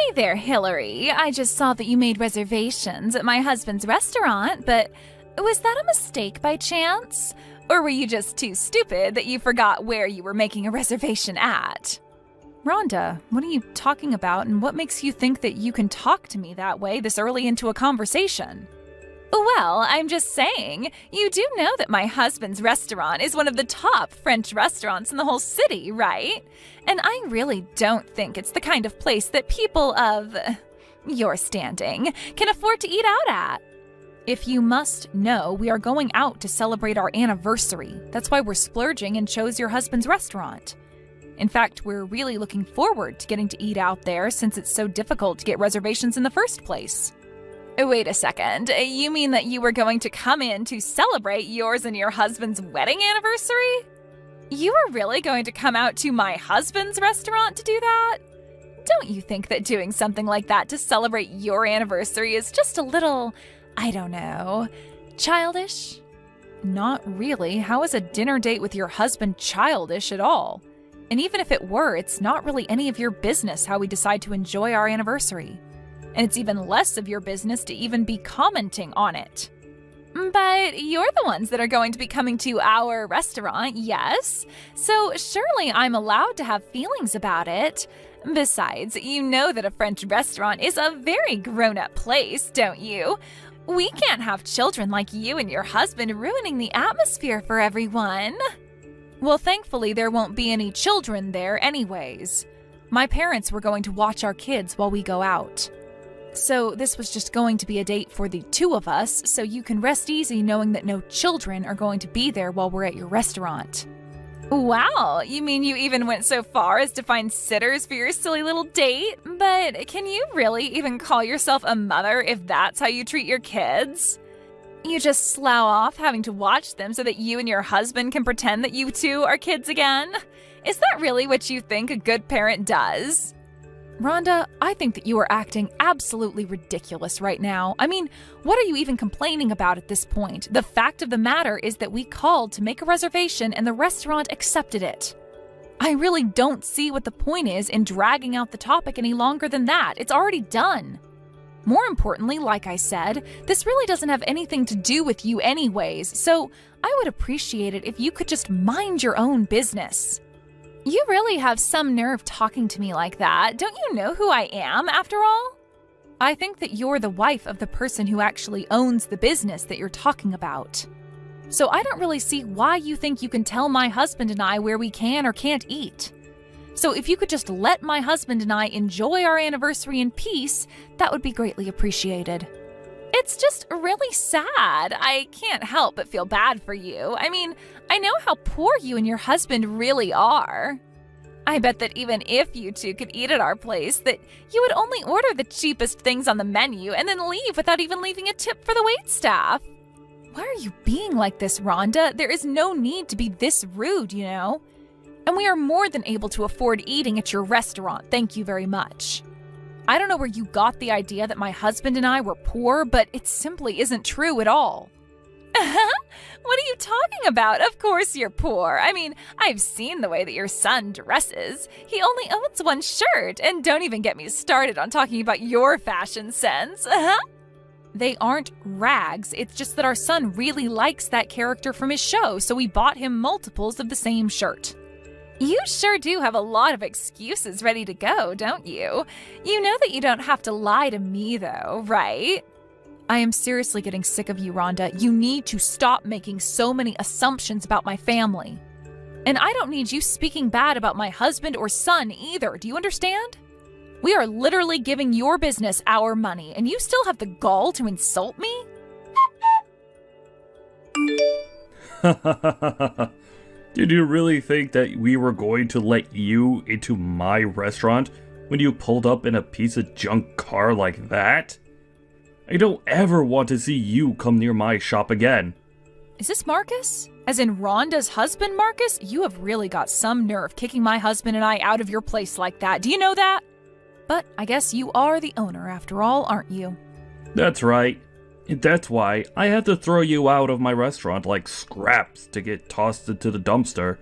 Hey there, Hillary. I just saw that you made reservations at my husband's restaurant, but was that a mistake by chance? Or were you just too stupid that you forgot where you were making a reservation at? Rhonda, what are you talking about, and what makes you think that you can talk to me that way this early into a conversation? Well, I'm just saying, you do know that my husband's restaurant is one of the top French restaurants in the whole city, right? And I really don't think it's the kind of place that people of your standing can afford to eat out at. If you must know, we are going out to celebrate our anniversary. That's why we're splurging and chose your husband's restaurant. In fact, we're really looking forward to getting to eat out there since it's so difficult to get reservations in the first place. Wait a second, you mean that you were going to come in to celebrate yours and your husband's wedding anniversary? You were really going to come out to my husband's restaurant to do that? Don't you think that doing something like that to celebrate your anniversary is just a little, I don't know, childish? Not really. How is a dinner date with your husband childish at all? And even if it were, it's not really any of your business how we decide to enjoy our anniversary. And it's even less of your business to even be commenting on it. But you're the ones that are going to be coming to our restaurant, yes? So surely I'm allowed to have feelings about it. Besides, you know that a French restaurant is a very grown-up place, don't you? We can't have children like you and your husband ruining the atmosphere for everyone. Well, thankfully there won't be any children there anyways. My parents were going to watch our kids while we go out. So this was just going to be a date for the two of us, so you can rest easy knowing that no children are going to be there while we're at your restaurant. Wow, you mean you even went so far as to find sitters for your silly little date? But can you really even call yourself a mother if that's how you treat your kids? You just slough off having to watch them so that you and your husband can pretend that you two are kids again? Is that really what you think a good parent does? Rhonda, I think that you are acting absolutely ridiculous right now. I mean, what are you even complaining about at this point? The fact of the matter is that we called to make a reservation and the restaurant accepted it. I really don't see what the point is in dragging out the topic any longer than that. It's already done. More importantly, like I said, this really doesn't have anything to do with you anyways, so I would appreciate it if you could just mind your own business. You really have some nerve talking to me like that. Don't you know who I am, after all? I think that you're the wife of the person who actually owns the business that you're talking about. So I don't really see why you think you can tell my husband and I where we can or can't eat. So if you could just let my husband and I enjoy our anniversary in peace, that would be greatly appreciated. It's just really sad. I can't help but feel bad for you. I mean, I know how poor you and your husband really are. I bet that even if you two could eat at our place, that you would only order the cheapest things on the menu and then leave without even leaving a tip for the waitstaff. Why are you being like this, Rhonda? There is no need to be this rude, you know. And we are more than able to afford eating at your restaurant, thank you very much. I don't know where you got the idea that my husband and I were poor, but it simply isn't true at all. What are you talking about? Of course you're poor. I mean, I've seen the way that your son dresses. He only owns one shirt, and don't even get me started on talking about your fashion sense. They aren't rags. It's just that our son really likes that character from his show, so we bought him multiples of the same shirt. You sure do have a lot of excuses ready to go, don't you? You know that you don't have to lie to me, though, right? I am seriously getting sick of you, Rhonda. You need to stop making so many assumptions about my family. And I don't need you speaking bad about my husband or son either. Do you understand? We are literally giving your business our money, and you still have the gall to insult me? Did you really think that we were going to let you into my restaurant when you pulled up in a piece of junk car like that? I don't ever want to see you come near my shop again. Is this Marcus? As in Rhonda's husband, Marcus? You have really got some nerve kicking my husband and I out of your place like that. Do you know that? But I guess you are the owner after all, aren't you? That's right. That's why I had to throw you out of my restaurant like scraps to get tossed into the dumpster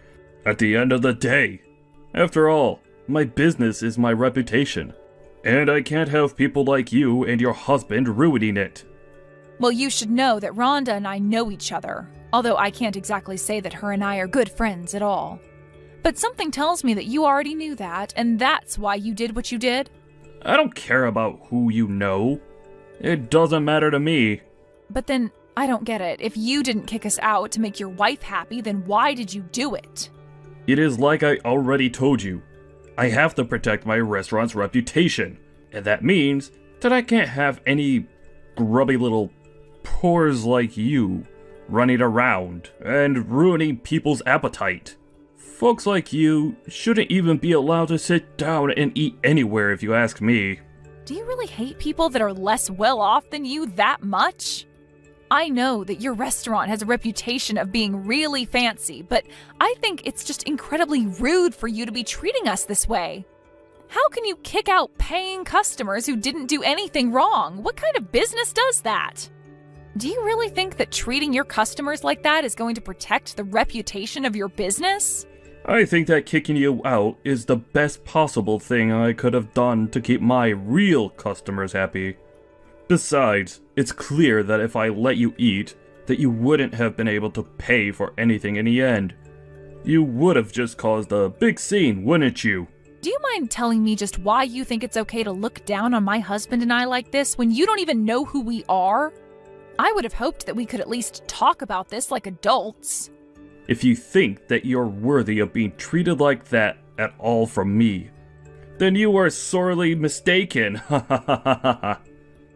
at the end of the day. After all, my business is my reputation. And I can't have people like you and your husband ruining it. Well, you should know that Rhonda and I know each other, although I can't exactly say that her and I are good friends at all. But something tells me that you already knew that, and that's why you did what you did. I don't care about who you know. It doesn't matter to me. But then, I don't get it. If you didn't kick us out to make your wife happy, then why did you do it? It is like I already told you. I have to protect my restaurant's reputation, and that means that I can't have any grubby little pores like you running around and ruining people's appetite. Folks like you shouldn't even be allowed to sit down and eat anywhere if you ask me. Do you really hate people that are less well off than you that much? I know that your restaurant has a reputation of being really fancy, but I think it's just incredibly rude for you to be treating us this way. How can you kick out paying customers who didn't do anything wrong? What kind of business does that? Do you really think that treating your customers like that is going to protect the reputation of your business? I think that kicking you out is the best possible thing I could have done to keep my real customers happy. Besides, it's clear that if I let you eat, that you wouldn't have been able to pay for anything in the end. You would have just caused a big scene, wouldn't you? Do you mind telling me just why you think it's okay to look down on my husband and I like this when you don't even know who we are? I would have hoped that we could at least talk about this like adults. If you think that you're worthy of being treated like that at all from me, then you are sorely mistaken.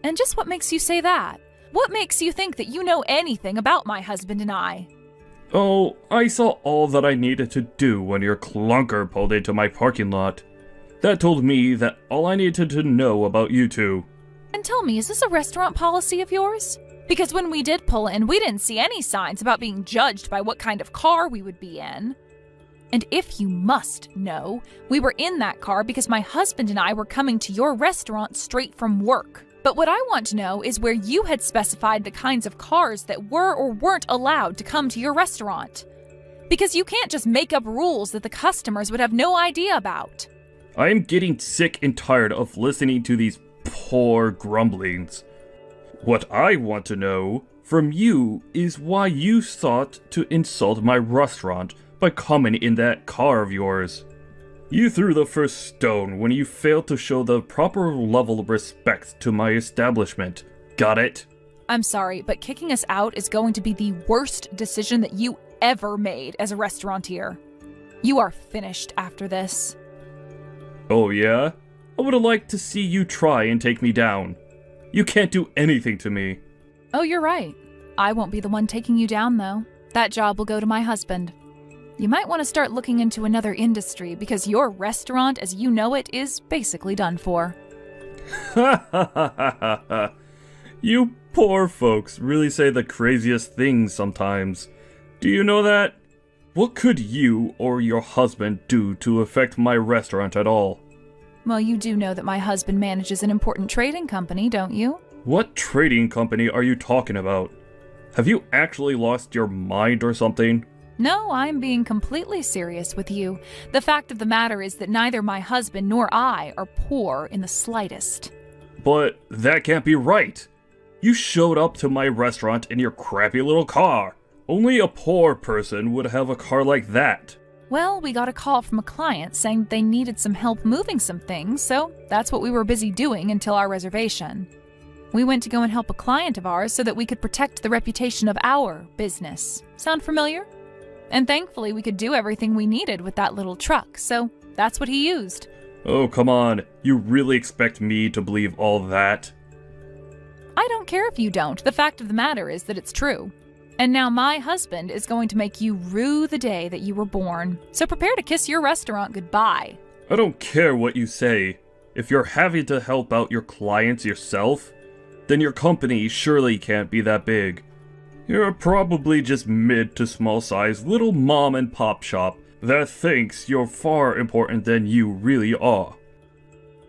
And just what makes you say that? What makes you think that you know anything about my husband and I? Oh, I saw all that I needed to do when your clunker pulled into my parking lot. That told me that all I needed to know about you two. And tell me, is this a restaurant policy of yours? Because when we did pull in, we didn't see any signs about being judged by what kind of car we would be in. And if you must know, we were in that car because my husband and I were coming to your restaurant straight from work. But what I want to know is where you had specified the kinds of cars that were or weren't allowed to come to your restaurant. Because you can't just make up rules that the customers would have no idea about. I am getting sick and tired of listening to these poor grumblings. What I want to know from you is why you sought to insult my restaurant by coming in that car of yours. You threw the first stone when you failed to show the proper level of respect to my establishment. Got it? I'm sorry, but kicking us out is going to be the worst decision that you ever made as a restaurateur. You are finished after this. Oh yeah? I would have liked to see you try and take me down. You can't do anything to me. Oh, you're right. I won't be the one taking you down, though. That job will go to my husband. You might want to start looking into another industry because your restaurant, as you know it, is basically done for. Ha ha ha ha ha. You poor folks really say the craziest things sometimes. Do you know that? What could you or your husband do to affect my restaurant at all? Well, you do know that my husband manages an important trading company, don't you? What trading company are you talking about? Have you actually lost your mind or something? No, I'm being completely serious with you. The fact of the matter is that neither my husband nor I are poor in the slightest. But that can't be right. You showed up to my restaurant in your crappy little car. Only a poor person would have a car like that. Well, we got a call from a client saying they needed some help moving some things, so that's what we were busy doing until our reservation. We went to go and help a client of ours so that we could protect the reputation of our business. Sound familiar? And thankfully, we could do everything we needed with that little truck, so that's what he used. Oh, come on. You really expect me to believe all that? I don't care if you don't. The fact of the matter is that it's true. And now my husband is going to make you rue the day that you were born. So prepare to kiss your restaurant goodbye. I don't care what you say. If you're having to help out your clients yourself, then your company surely can't be that big. You're probably just mid to small size little mom and pop shop that thinks you're far important than you really are.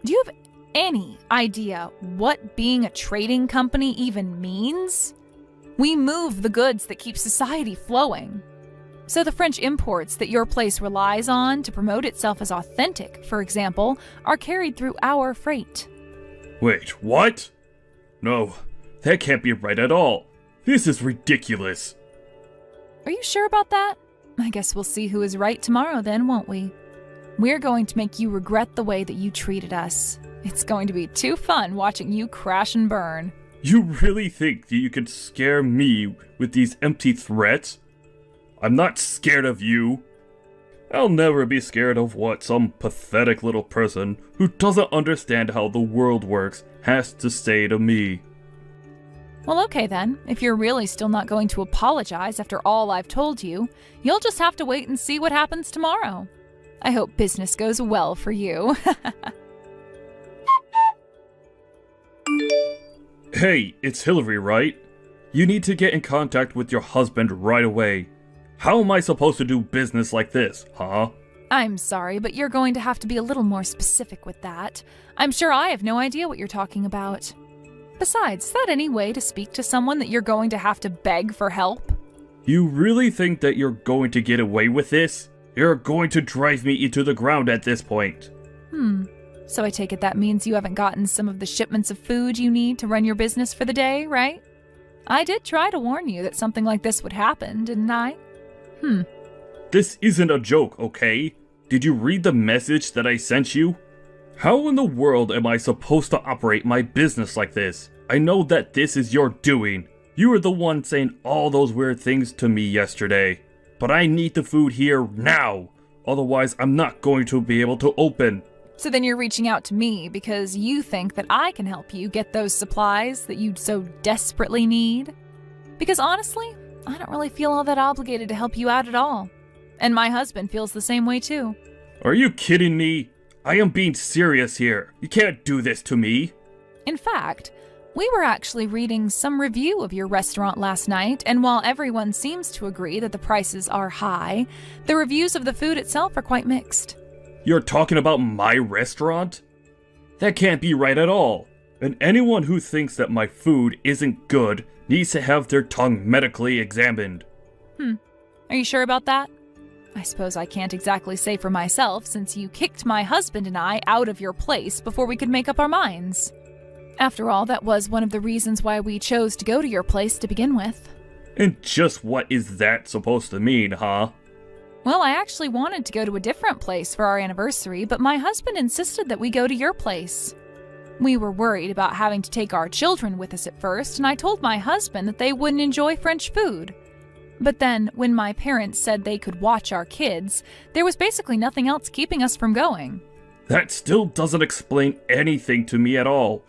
Do you have any idea what being a trading company even means? We move the goods that keep society flowing. So the French imports that your place relies on to promote itself as authentic, for example, are carried through our freight. Wait, what? No, that can't be right at all. This is ridiculous. Are you sure about that? I guess we'll see who is right tomorrow then, won't we? We're going to make you regret the way that you treated us. It's going to be too fun watching you crash and burn. You really think that you could scare me with these empty threats? I'm not scared of you. I'll never be scared of what some pathetic little person who doesn't understand how the world works has to say to me. Well, okay then. If you're really still not going to apologize after all I've told you, you'll just have to wait and see what happens tomorrow. I hope business goes well for you. Hey, it's Hillary, right? You need to get in contact with your husband right away. How am I supposed to do business like this, huh? I'm sorry, but you're going to have to be a little more specific with that. I'm sure I have no idea what you're talking about. Besides, is that any way to speak to someone that you're going to have to beg for help? You really think that you're going to get away with this? You're going to drive me into the ground at this point. So I take it that means you haven't gotten some of the shipments of food you need to run your business for the day, right? I did try to warn you that something like this would happen, didn't I? This isn't a joke, okay? Did you read the message that I sent you? How in the world am I supposed to operate my business like this? I know that this is your doing. You were the one saying all those weird things to me yesterday. But I need the food here now. Otherwise, I'm not going to be able to open. So then you're reaching out to me because you think that I can help you get those supplies that you so desperately need? Because honestly, I don't really feel all that obligated to help you out at all. And my husband feels the same way too. Are you kidding me? I am being serious here. You can't do this to me. In fact, we were actually reading some review of your restaurant last night, and while everyone seems to agree that the prices are high, the reviews of the food itself are quite mixed. You're talking about my restaurant? That can't be right at all. And anyone who thinks that my food isn't good needs to have their tongue medically examined. Are you sure about that? I suppose I can't exactly say for myself since you kicked my husband and I out of your place before we could make up our minds. After all, that was one of the reasons why we chose to go to your place to begin with. And just what is that supposed to mean, huh? Well, I actually wanted to go to a different place for our anniversary, but my husband insisted that we go to your place. We were worried about having to take our children with us at first, and I told my husband that they wouldn't enjoy French food. But then, when my parents said they could watch our kids, there was basically nothing else keeping us from going. That still doesn't explain anything to me at all.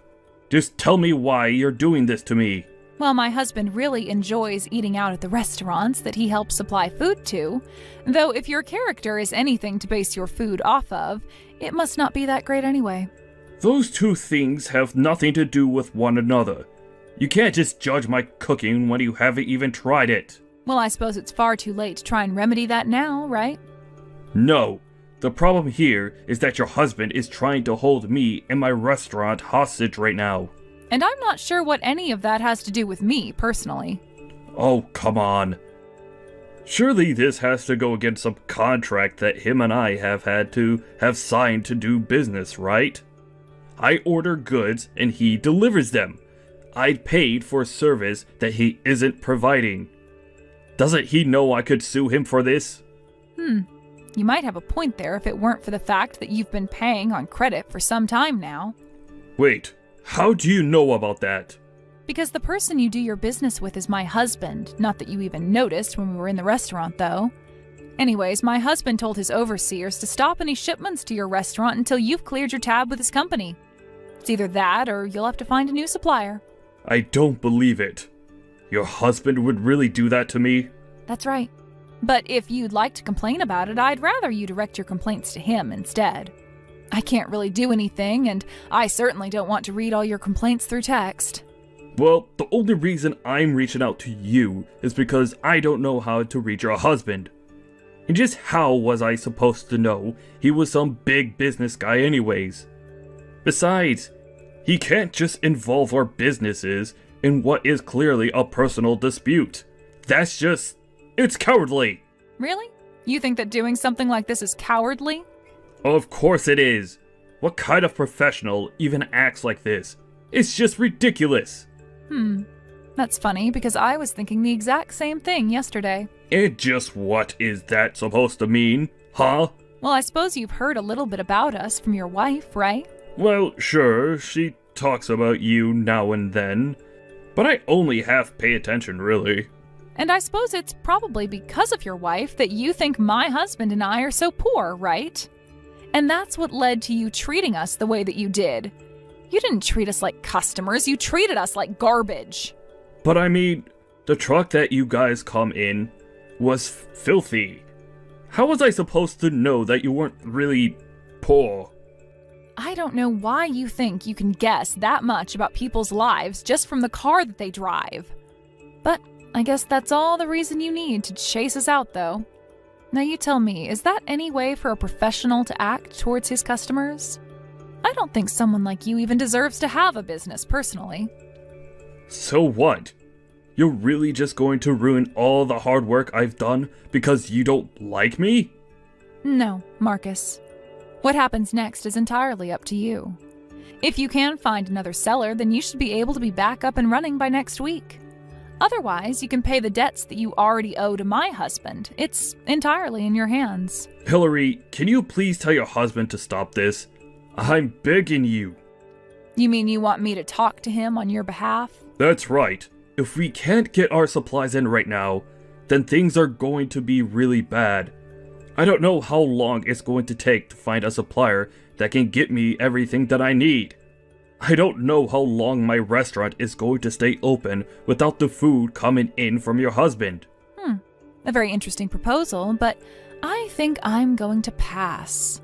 Just tell me why you're doing this to me. Well, my husband really enjoys eating out at the restaurants that he helps supply food to, though if your character is anything to base your food off of, it must not be that great anyway. Those two things have nothing to do with one another. You can't just judge my cooking when you haven't even tried it. Well, I suppose it's far too late to try and remedy that now, right? No. The problem here is that your husband is trying to hold me and my restaurant hostage right now. And I'm not sure what any of that has to do with me, personally. Oh, come on. Surely this has to go against some contract that him and I have had to have signed to do business, right? I order goods and he delivers them. I paid for a service that he isn't providing. Doesn't he know I could sue him for this? You might have a point there if it weren't for the fact that you've been paying on credit for some time now. Wait, how do you know about that? Because the person you do your business with is my husband. Not that you even noticed when we were in the restaurant, though. Anyways, my husband told his overseers to stop any shipments to your restaurant until you've cleared your tab with his company. It's either that or you'll have to find a new supplier. I don't believe it. Your husband would really do that to me? That's right. But if you'd like to complain about it, I'd rather you direct your complaints to him instead. I can't really do anything, and I certainly don't want to read all your complaints through text. Well, the only reason I'm reaching out to you is because I don't know how to reach your husband. And just how was I supposed to know he was some big business guy anyways? Besides, he can't just involve our businesses in what is clearly a personal dispute. It's cowardly. Really? You think that doing something like this is cowardly? Of course it is. What kind of professional even acts like this? It's just ridiculous. That's funny because I was thinking the exact same thing yesterday. And just what is that supposed to mean, huh? Well, I suppose you've heard a little bit about us from your wife, right? Well, sure, she talks about you now and then, but I only half pay attention, really. And I suppose it's probably because of your wife that you think my husband and I are so poor, right? And that's what led to you treating us the way that you did. You didn't treat us like customers, you treated us like garbage. But I mean, the truck that you guys come in was filthy. How was I supposed to know that you weren't really poor? I don't know why you think you can guess that much about people's lives just from the car that they drive. But I guess that's all the reason you need to chase us out, though. Now you tell me, is that any way for a professional to act towards his customers? I don't think someone like you even deserves to have a business, personally. So what? You're really just going to ruin all the hard work I've done because you don't like me? No, Marcus. What happens next is entirely up to you. If you can find another seller, then you should be able to be back up and running by next week. Otherwise, you can pay the debts that you already owe to my husband. It's entirely in your hands. Hillary, can you please tell your husband to stop this? I'm begging you. You mean you want me to talk to him on your behalf? That's right. If we can't get our supplies in right now, then things are going to be really bad. I don't know how long it's going to take to find a supplier that can get me everything that I need. I don't know how long my restaurant is going to stay open without the food coming in from your husband. A very interesting proposal, but I think I'm going to pass.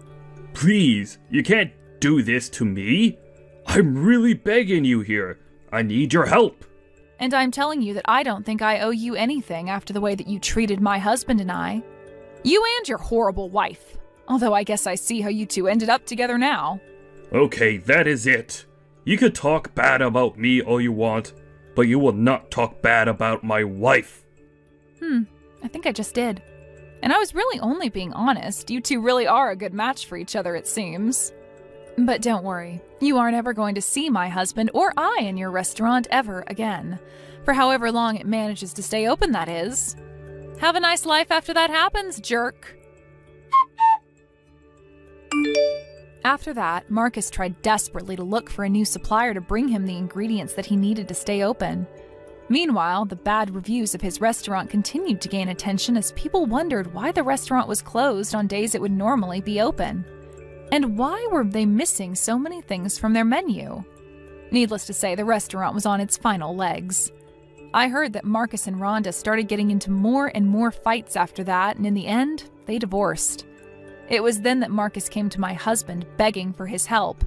Please, you can't do this to me. I'm really begging you here. I need your help. And I'm telling you that I don't think I owe you anything after the way that you treated my husband and I. You and your horrible wife. Although I guess I see how you two ended up together now. Okay, that is it. You could talk bad about me all you want, but you will not talk bad about my wife. I think I just did. And I was really only being honest. You two really are a good match for each other, it seems. But don't worry, you aren't ever going to see my husband or I in your restaurant ever again. For however long it manages to stay open, that is. Have a nice life after that happens, jerk. After that, Marcus tried desperately to look for a new supplier to bring him the ingredients that he needed to stay open. Meanwhile, the bad reviews of his restaurant continued to gain attention as people wondered why the restaurant was closed on days it would normally be open. And why were they missing so many things from their menu? Needless to say, the restaurant was on its final legs. I heard that Marcus and Rhonda started getting into more and more fights after that, and in the end, they divorced. It was then that Marcus came to my husband begging for his help.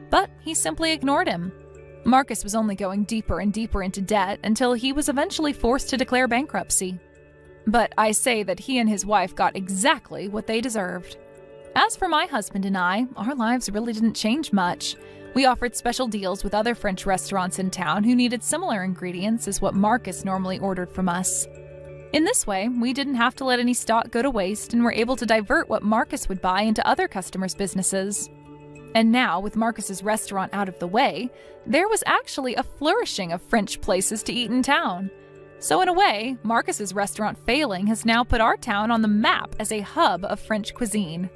But he simply ignored him. Marcus was only going deeper and deeper into debt until he was eventually forced to declare bankruptcy. But I say that he and his wife got exactly what they deserved. As for my husband and I, our lives really didn't change much. We offered special deals with other French restaurants in town who needed similar ingredients as what Marcus normally ordered from us. In this way, we didn't have to let any stock go to waste and were able to divert what Marcus would buy into other customers' businesses. And now, with Marcus's restaurant out of the way, there was actually a flourishing of French places to eat in town. So in a way, Marcus's restaurant failing has now put our town on the map as a hub of French cuisine.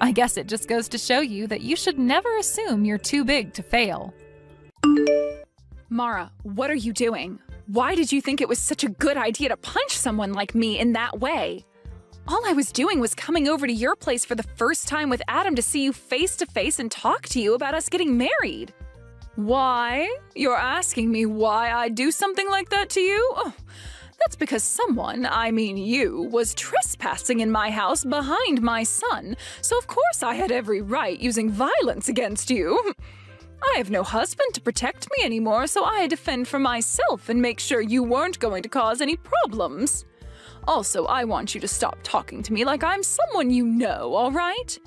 I guess it just goes to show you that you should never assume you're too big to fail. Mara, what are you doing? Why did you think it was such a good idea to punch someone like me in that way? All I was doing was coming over to your place for the first time with Adam to see you face to face and talk to you about us getting married. Why? You're asking me why I'd do something like that to you? Oh, that's because someone, I mean you, was trespassing in my house behind my son, so of course I had every right using violence against you. I have no husband to protect me anymore, so I had to fend for myself and make sure you weren't going to cause any problems. Also, I want you to stop talking to me like I'm someone you know, all right?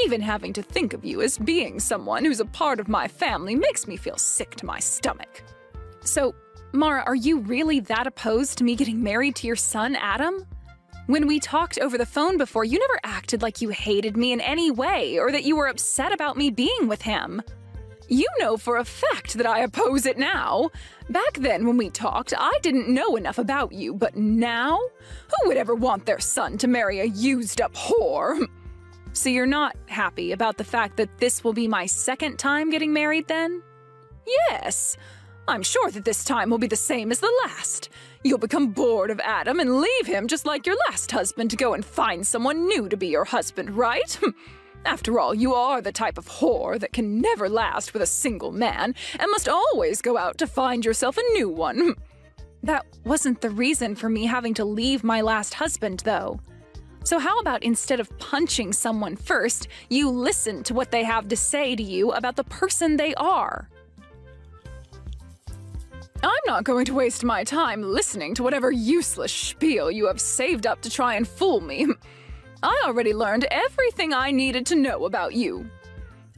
Even having to think of you as being someone who's a part of my family makes me feel sick to my stomach. So, Mara, are you really that opposed to me getting married to your son, Adam? When we talked over the phone before, you never acted like you hated me in any way or that you were upset about me being with him. You know for a fact that I oppose it now. Back then when we talked, I didn't know enough about you, but now? Who would ever want their son to marry a used-up whore? So you're not happy about the fact that this will be my second time getting married then? Yes. I'm sure that this time will be the same as the last. You'll become bored of Adam and leave him just like your last husband to go and find someone new to be your husband, right? After all, you are the type of whore that can never last with a single man and must always go out to find yourself a new one. That wasn't the reason for me having to leave my last husband, though. So how about instead of punching someone first, you listen to what they have to say to you about the person they are? I'm not going to waste my time listening to whatever useless spiel you have saved up to try and fool me. I already learned everything I needed to know about you.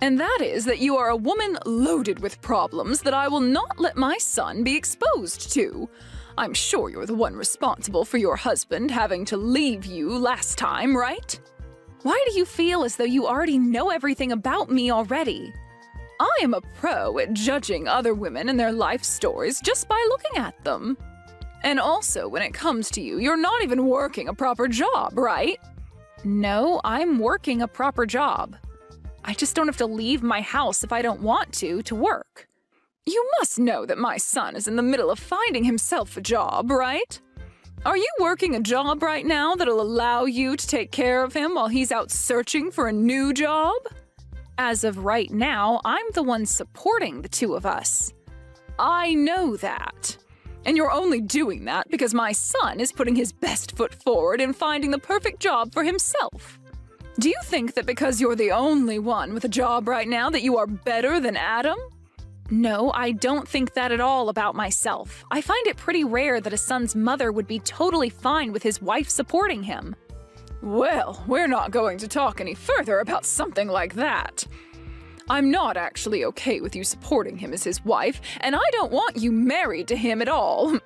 And that is that you are a woman loaded with problems that I will not let my son be exposed to. I'm sure you're the one responsible for your husband having to leave you last time, right? Why do you feel as though you already know everything about me already? I am a pro at judging other women and their life stories just by looking at them. And also, when it comes to you, you're not even working a proper job, right? No, I'm working a proper job. I just don't have to leave my house if I don't want to work. You must know that my son is in the middle of finding himself a job, right? Are you working a job right now that'll allow you to take care of him while he's out searching for a new job? As of right now, I'm the one supporting the two of us. I know that. And you're only doing that because my son is putting his best foot forward in finding the perfect job for himself. Do you think that because you're the only one with a job right now that you are better than Adam? No, I don't think that at all about myself. I find it pretty rare that a son's mother would be totally fine with his wife supporting him. Well, we're not going to talk any further about something like that. I'm not actually okay with you supporting him as his wife, and I don't want you married to him at all.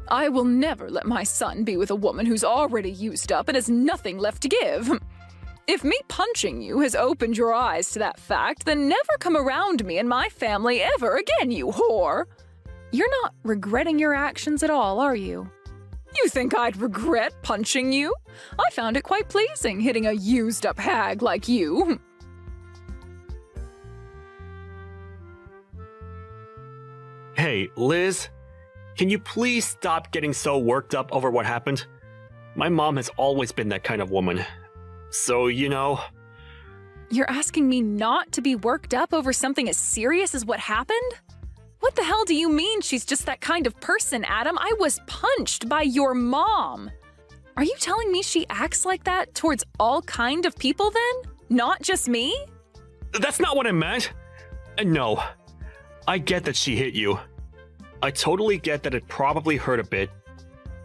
I will never let my son be with a woman who's already used up and has nothing left to give. If me punching you has opened your eyes to that fact, then never come around me and my family ever again, you whore! You're not regretting your actions at all, are you? You think I'd regret punching you? I found it quite pleasing hitting a used-up hag like you. Hey, Liz, can you please stop getting so worked up over what happened? My mom has always been that kind of woman. So, you know... You're asking me not to be worked up over something as serious as what happened? What the hell do you mean she's just that kind of person, Adam? I was punched by your mom. Are you telling me she acts like that towards all kind of people then? Not just me? That's not what I meant. And no, I get that she hit you. I totally get that it probably hurt a bit.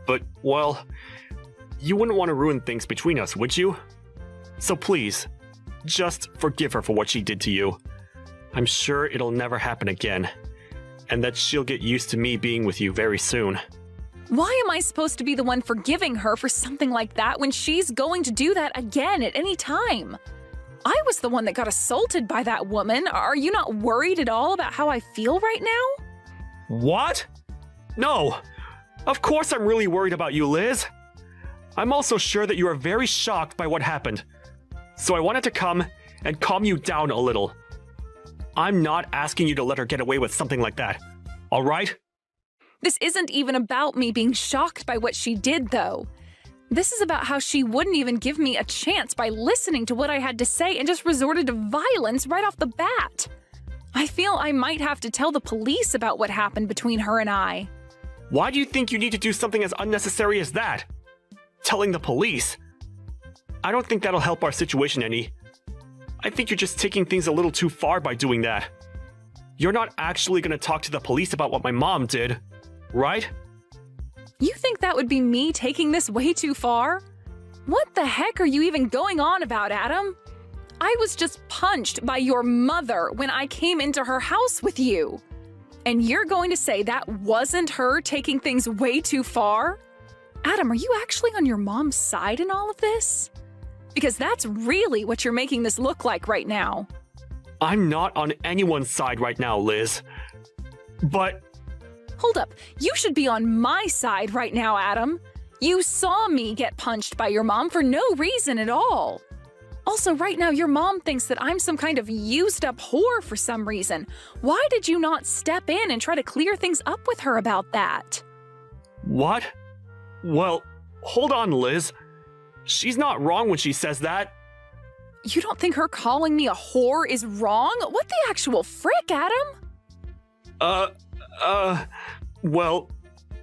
But, well, you wouldn't want to ruin things between us, would you? So please, just forgive her for what she did to you. I'm sure it'll never happen again, and that she'll get used to me being with you very soon. Why am I supposed to be the one forgiving her for something like that when she's going to do that again at any time? I was the one that got assaulted by that woman. Are you not worried at all about how I feel right now? What? No. Of course I'm really worried about you, Liz. I'm also sure that you are very shocked by what happened. So I wanted to come and calm you down a little. I'm not asking you to let her get away with something like that, all right? This isn't even about me being shocked by what she did, though. This is about how she wouldn't even give me a chance by listening to what I had to say and just resorted to violence right off the bat. I feel I might have to tell the police about what happened between her and I. Why do you think you need to do something as unnecessary as that? Telling the police? I don't think that'll help our situation any. I think you're just taking things a little too far by doing that. You're not actually going to talk to the police about what my mom did, right? You think that would be me taking this way too far? What the heck are you even going on about, Adam? I was just punched by your mother when I came into her house with you. And you're going to say that wasn't her taking things way too far? Adam, are you actually on your mom's side in all of this? Because that's really what you're making this look like right now. I'm not on anyone's side right now, Liz. But Hold up, you should be on my side right now, Adam. You saw me get punched by your mom for no reason at all. Also, right now, your mom thinks that I'm some kind of used-up whore for some reason. Why did you not step in and try to clear things up with her about that? what? Well, hold on, Liz. She's not wrong when she says that. You don't think her calling me a whore is wrong? What the actual frick, Adam? Well,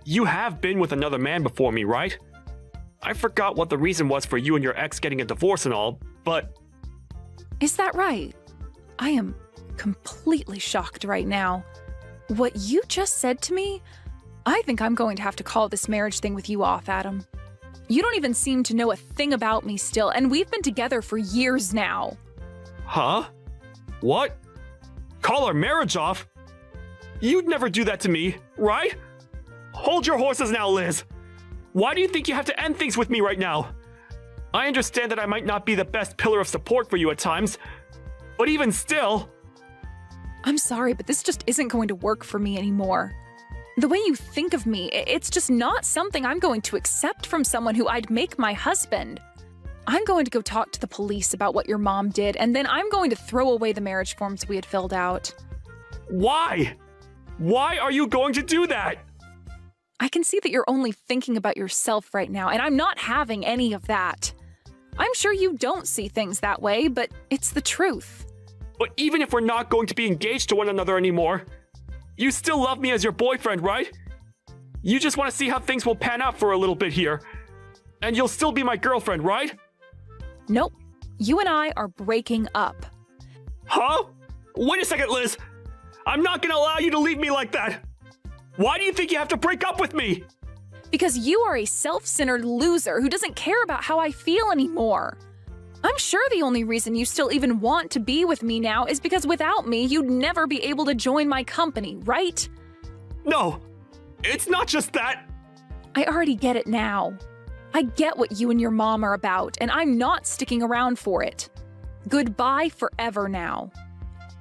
you have been with another man before me, right? I forgot what the reason was for you and your ex getting a divorce and all, but Is that right? I am completely shocked right now. What you just said to me? I think I'm going to have to call this marriage thing with you off, Adam. You don't even seem to know a thing about me still, and we've been together for years now. Huh? What? Call our marriage off? You'd never do that to me, right? Hold your horses now, Liz. Why do you think you have to end things with me right now? I understand that I might not be the best pillar of support for you at times, but even still... I'm sorry, but this just isn't going to work for me anymore. The way you think of me, it's just not something I'm going to accept from someone who I'd make my husband. I'm going to go talk to the police about what your mom did, and then I'm going to throw away the marriage forms we had filled out. Why? Why are you going to do that? I can see that you're only thinking about yourself right now, and I'm not having any of that. I'm sure you don't see things that way, but it's the truth. But even if we're not going to be engaged to one another anymore, you still love me as your boyfriend, right? You just want to see how things will pan out for a little bit here. And you'll still be my girlfriend, right? Nope. You and I are breaking up. Huh? Wait a second, Liz. I'm not gonna allow you to leave me like that. Why do you think you have to break up with me? Because you are a self-centered loser who doesn't care about how I feel anymore. I'm sure the only reason you still even want to be with me now is because without me, you'd never be able to join my company, right? No, it's not just that. I already get it now. I get what you and your mom are about, and I'm not sticking around for it. Goodbye forever now.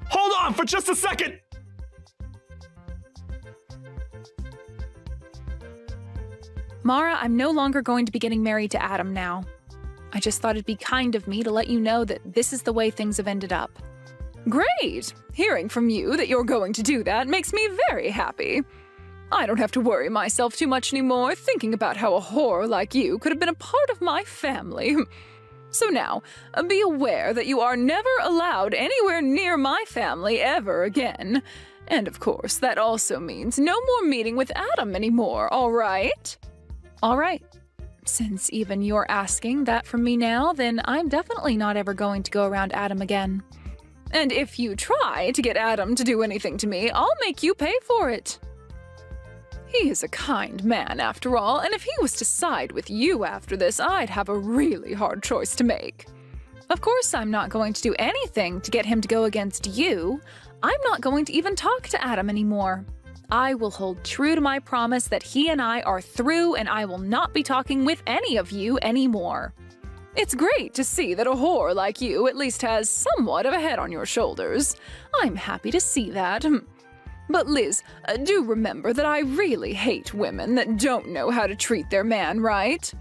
Hold on for just a second. Mara, I'm no longer going to be getting married to Adam now. I just thought it'd be kind of me to let you know that this is the way things have ended up. Great! Hearing from you that you're going to do that makes me very happy. I don't have to worry myself too much anymore thinking about how a whore like you could have been a part of my family. So now, be aware that you are never allowed anywhere near my family ever again. And of course, that also means no more meeting with Adam anymore, all right? All right. Since even you're asking that from me now, then I'm definitely not ever going to go around Adam again. And if you try to get Adam to do anything to me, I'll make you pay for it. He is a kind man, after all, and if he was to side with you after this, I'd have a really hard choice to make. Of course, I'm not going to do anything to get him to go against you. I'm not going to even talk to Adam anymore. I will hold true to my promise that he and I are through, and I will not be talking with any of you anymore. It's great to see that a whore like you at least has somewhat of a head on your shoulders. I'm happy to see that. But Liz, do remember that I really hate women that don't know how to treat their man right.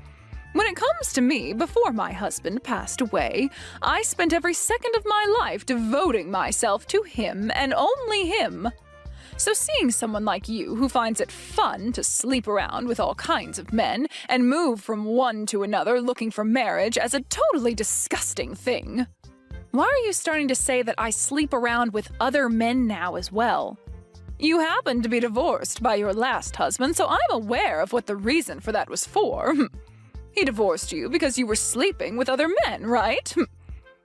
When it comes to me, before my husband passed away, I spent every second of my life devoting myself to him and only him. So seeing someone like you who finds it fun to sleep around with all kinds of men and move from one to another looking for marriage as a totally disgusting thing. Why are you starting to say that I sleep around with other men now as well? You happen to be divorced by your last husband, so I'm aware of what the reason for that was for. He divorced you because you were sleeping with other men, right?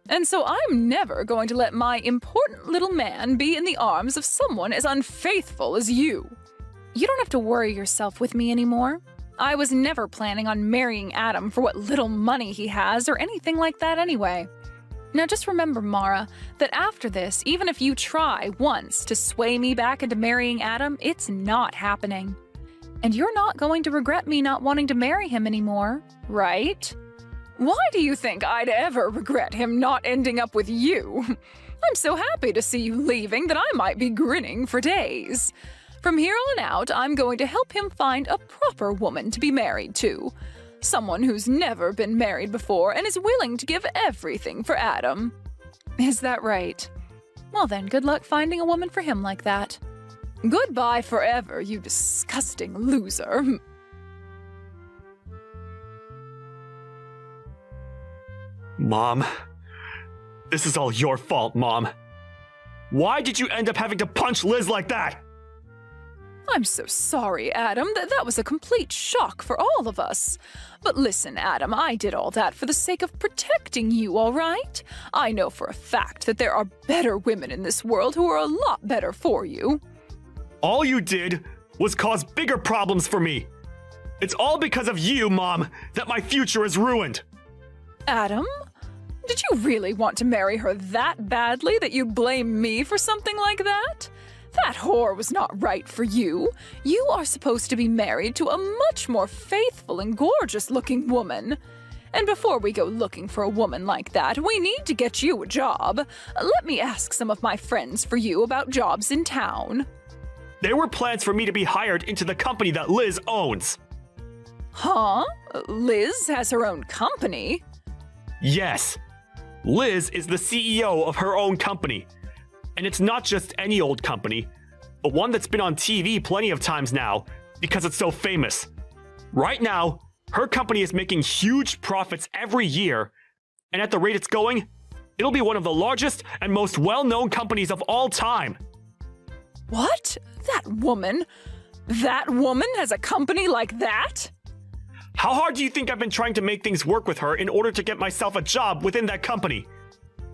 And so I'm never going to let my important little man be in the arms of someone as unfaithful as you. You don't have to worry yourself with me anymore. I was never planning on marrying Adam for what little money he has or anything like that anyway. Now just remember, Mara, that after this, even if you try once to sway me back into marrying Adam, it's not happening. And you're not going to regret me not wanting to marry him anymore, right? Why do you think I'd ever regret him not ending up with you? I'm so happy to see you leaving that I might be grinning for days. From here on out, I'm going to help him find a proper woman to be married to. Someone who's never been married before and is willing to give everything for Adam. Is that right? Well then, good luck finding a woman for him like that. Goodbye forever, you disgusting loser. Mom, this is all your fault, Mom. Why did you end up having to punch Liz like that? I'm so sorry, Adam. That was a complete shock for all of us. But listen, Adam, I did all that for the sake of protecting you, all right? I know for a fact that there are better women in this world who are a lot better for you. All you did was cause bigger problems for me. It's all because of you, Mom, that my future is ruined. Adam? Did you really want to marry her that badly that you blame me for something like that? That whore was not right for you. You are supposed to be married to a much more faithful and gorgeous-looking woman. And before we go looking for a woman like that, we need to get you a job. Let me ask some of my friends for you about jobs in town. There were plans for me to be hired into the company that Liz owns. Huh? Liz has her own company? Yes. Liz is the CEO of her own company. And it's not just any old company, but one that's been on TV plenty of times now because it's so famous. Right now, her company is making huge profits every year, and at the rate it's going, it'll be one of the largest and most well-known companies of all time. What? That woman? That woman has a company like that? How hard do you think I've been trying to make things work with her in order to get myself a job within that company?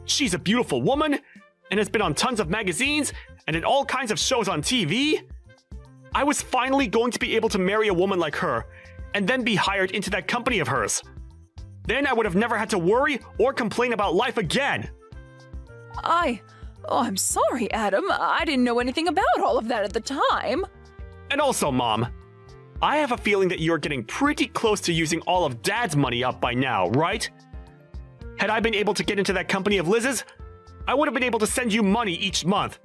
She's a beautiful woman, and has been on tons of magazines and in all kinds of shows on TV. I was finally going to be able to marry a woman like her and then be hired into that company of hers. Then I would have never had to worry or complain about life again. I'm sorry, Adam. I didn't know anything about all of that at the time. And also, Mom, I have a feeling that you're getting pretty close to using all of Dad's money up by now, right? Had I been able to get into that company of Liz's, I would have been able to send you money each month.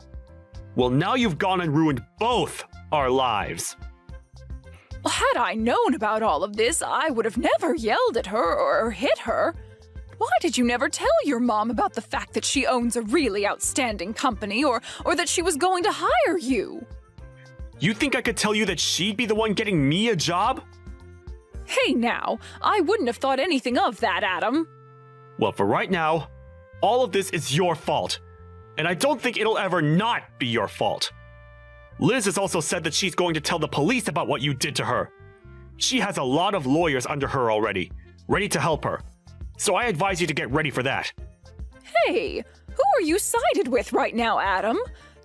Well, now you've gone and ruined both our lives. Had I known about all of this, I would have never yelled at her or hit her. Why did you never tell your mom about the fact that she owns a really outstanding company or that she was going to hire you? You think I could tell you that she'd be the one getting me a job? Hey now, I wouldn't have thought anything of that, Adam. Well, for right now, all of this is your fault, and I don't think it'll ever not be your fault. Liz has also said that she's going to tell the police about what you did to her. She has a lot of lawyers under her already, ready to help her. So I advise you to get ready for that. Hey, who are you sided with right now, Adam?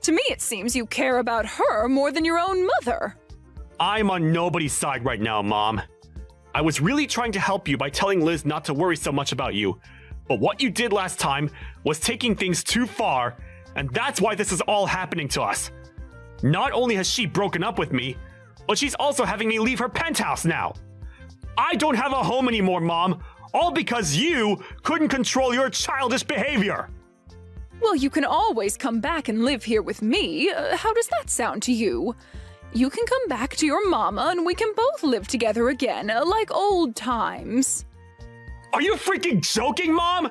To me, it seems you care about her more than your own mother. I'm on nobody's side right now, Mom. I was really trying to help you by telling Liz not to worry so much about you. But what you did last time was taking things too far, and that's why this is all happening to us. Not only has she broken up with me, but she's also having me leave her penthouse now. I don't have a home anymore, Mom, all because you couldn't control your childish behavior. Well, you can always come back and live here with me. How does that sound to you? You can come back to your mama and we can both live together again, like old times. Are you freaking joking, Mom?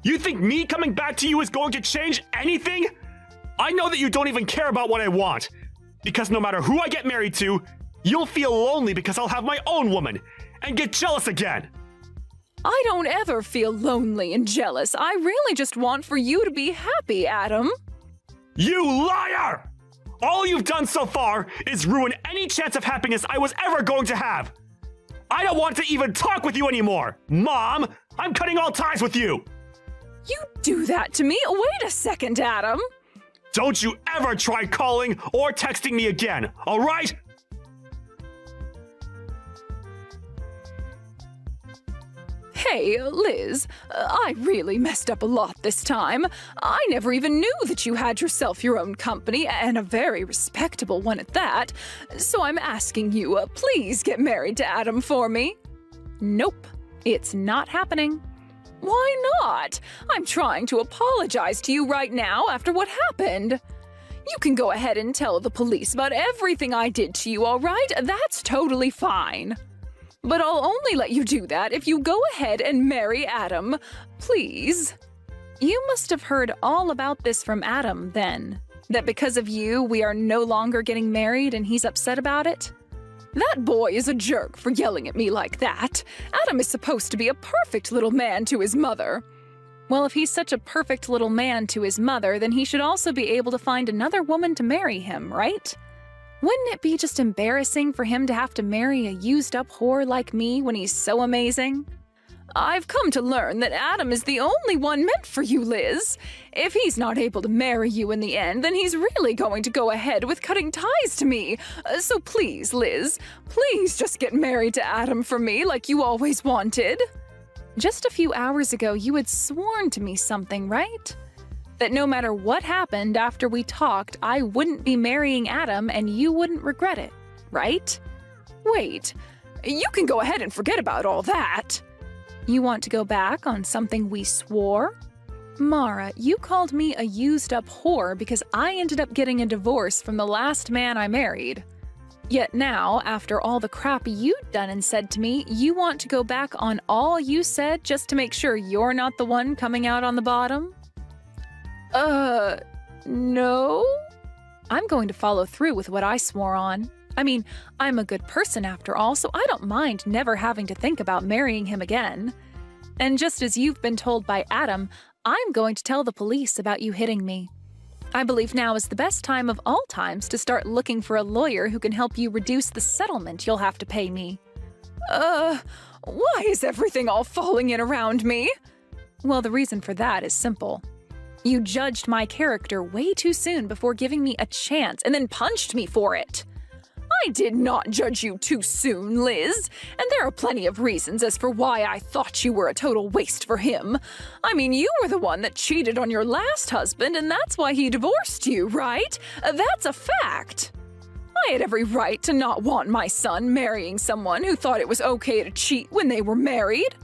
You think me coming back to you is going to change anything? I know that you don't even care about what I want. Because no matter who I get married to, you'll feel lonely because I'll have my own woman and get jealous again. I don't ever feel lonely and jealous. I really just want for you to be happy, Adam. You liar! All you've done so far is ruin any chance of happiness I was ever going to have. I don't want to even talk with you anymore. Mom, I'm cutting all ties with you. You do that to me? Wait a second, Adam. Don't you ever try calling or texting me again, all right? Hey, Liz, I really messed up a lot this time. I never even knew that you had yourself your own company, and a very respectable one at that. So I'm asking you, please get married to Adam for me. Nope, it's not happening. Why not? I'm trying to apologize to you right now after what happened. You can go ahead and tell the police about everything I did to you, all right? That's totally fine. But I'll only let you do that if you go ahead and marry Adam. Please. You must have heard all about this from Adam, then. That because of you, we are no longer getting married and he's upset about it? That boy is a jerk for yelling at me like that. Adam is supposed to be a perfect little man to his mother. Well, if he's such a perfect little man to his mother, then he should also be able to find another woman to marry him, right? Wouldn't it be just embarrassing for him to have to marry a used-up whore like me when he's so amazing? I've come to learn that Adam is the only one meant for you, Liz. If he's not able to marry you in the end, then he's really going to go ahead with cutting ties to me. So please, Liz, please just get married to Adam for me like you always wanted. Just a few hours ago, you had sworn to me something, right? That no matter what happened after we talked, I wouldn't be marrying Adam and you wouldn't regret it, right? Wait, you can go ahead and forget about all that. You want to go back on something we swore? Mara, you called me a used-up whore because I ended up getting a divorce from the last man I married. Yet now, after all the crap you'd done and said to me, you want to go back on all you said just to make sure you're not the one coming out on the bottom? No? I'm going to follow through with what I swore on. I mean, I'm a good person after all, so I don't mind never having to think about marrying him again. And just as you've been told by Adam, I'm going to tell the police about you hitting me. I believe now is the best time of all times to start looking for a lawyer who can help you reduce the settlement you'll have to pay me. Why is everything all falling in around me? Well, the reason for that is simple. You judged my character way too soon before giving me a chance and then punched me for it. I did not judge you too soon, Liz, and there are plenty of reasons as for why I thought you were a total waste for him. I mean, you were the one that cheated on your last husband, and that's why he divorced you, right? That's a fact. I had every right to not want my son marrying someone who thought it was okay to cheat when they were married.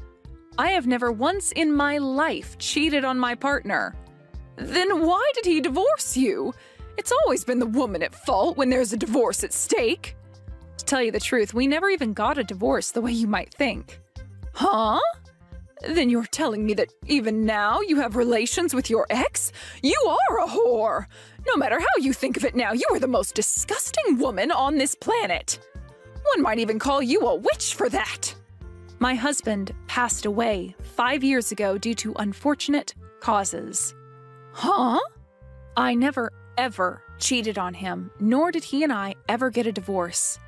I have never once in my life cheated on my partner. Then why did he divorce you? It's always been the woman at fault when there's a divorce at stake. To tell you the truth, we never even got a divorce the way you might think. Huh? Then you're telling me that even now you have relations with your ex? You are a whore! No matter how you think of it now, you are the most disgusting woman on this planet. One might even call you a witch for that. My husband passed away 5 years ago due to unfortunate causes. Huh? I never, ever cheated on him, nor did he and I ever get a divorce.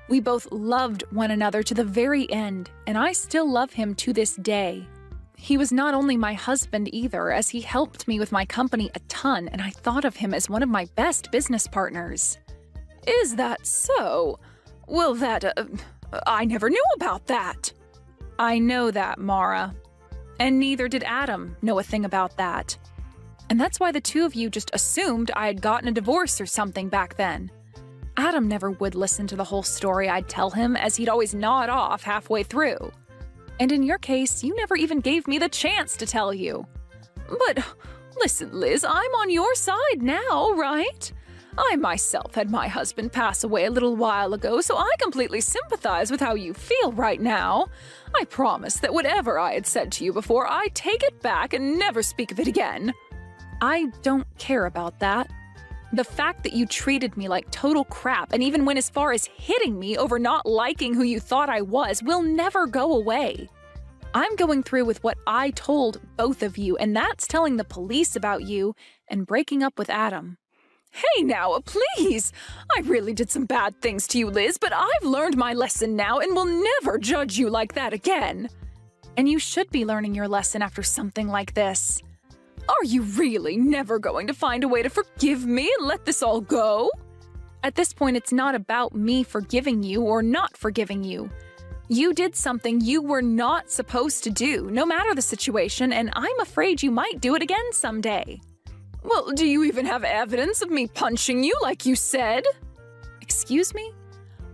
We both loved one another to the very end, and I still love him to this day. He was not only my husband either, as he helped me with my company a ton, and I thought of him as one of my best business partners. Is that so? Well, I never knew about that. I know that, Mara. And neither did Adam know a thing about that. And that's why the two of you just assumed I had gotten a divorce or something back then. Adam never would listen to the whole story I'd tell him, as he'd always nod off halfway through. And in your case, you never even gave me the chance to tell you. But listen, Liz, I'm on your side now, right? I myself had my husband pass away a little while ago, so I completely sympathize with how you feel right now. I promise that whatever I had said to you before, I take it back and never speak of it again. I don't care about that. The fact that you treated me like total crap and even went as far as hitting me over not liking who you thought I was will never go away. I'm going through with what I told both of you, and that's telling the police about you and breaking up with Adam. Hey now, please! I really did some bad things to you, Liz, but I've learned my lesson now and will never judge you like that again. And you should be learning your lesson after something like this. Are you really never going to find a way to forgive me and let this all go? At this point, it's not about me forgiving you or not forgiving you. You did something you were not supposed to do, no matter the situation, and I'm afraid you might do it again someday. Well, do you even have evidence of me punching you like you said? Excuse me?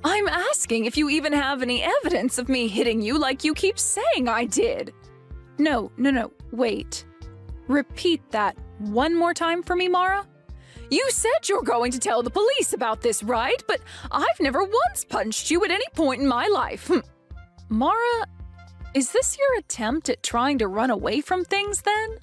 I'm asking if you even have any evidence of me hitting you like you keep saying I did. No, wait. Repeat that one more time for me, Mara. You said you're going to tell the police about this, right? But I've never once punched you at any point in my life. Mara, is this your attempt at trying to run away from things then?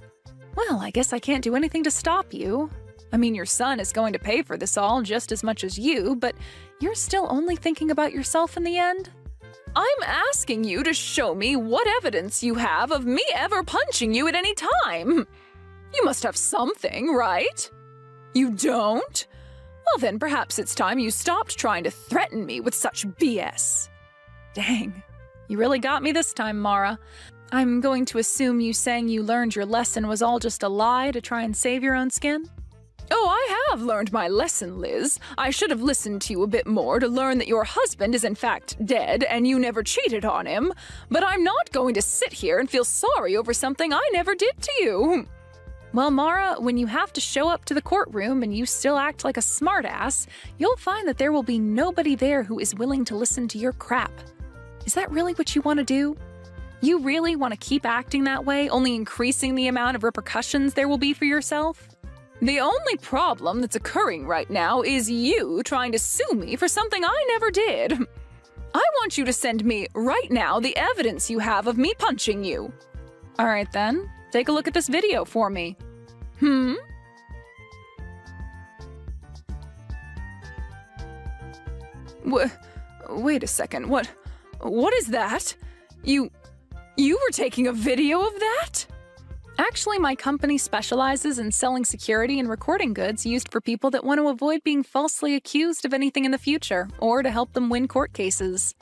Well, I guess I can't do anything to stop you. I mean, your son is going to pay for this all just as much as you, but you're still only thinking about yourself in the end? I'm asking you to show me what evidence you have of me ever punching you at any time. You must have something, right? You don't? Well, then perhaps it's time you stopped trying to threaten me with such BS. Dang, you really got me this time, Mara. I'm going to assume you saying you learned your lesson was all just a lie to try and save your own skin? Oh, I have learned my lesson, Liz. I should have listened to you a bit more to learn that your husband is in fact dead and you never cheated on him. But I'm not going to sit here and feel sorry over something I never did to you. Well, Mara, when you have to show up to the courtroom and you still act like a smartass, you'll find that there will be nobody there who is willing to listen to your crap. Is that really what you want to do? You really want to keep acting that way, only increasing the amount of repercussions there will be for yourself? The only problem that's occurring right now is you trying to sue me for something I never did. I want you to send me right now the evidence you have of me punching you. All right then, take a look at this video for me. Wait a second, what is that? You were taking a video of that? Actually, my company specializes in selling security and recording goods used for people that want to avoid being falsely accused of anything in the future, or to help them win court cases.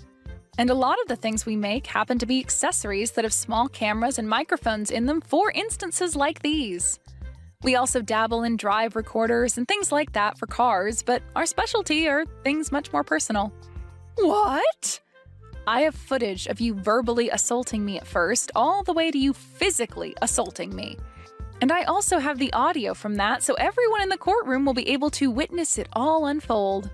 And a lot of the things we make happen to be accessories that have small cameras and microphones in them for instances like these. We also dabble in drive recorders and things like that for cars, but our specialty are things much more personal. What? I have footage of you verbally assaulting me at first, all the way to you physically assaulting me. And I also have the audio from that, so everyone in the courtroom will be able to witness it all unfold.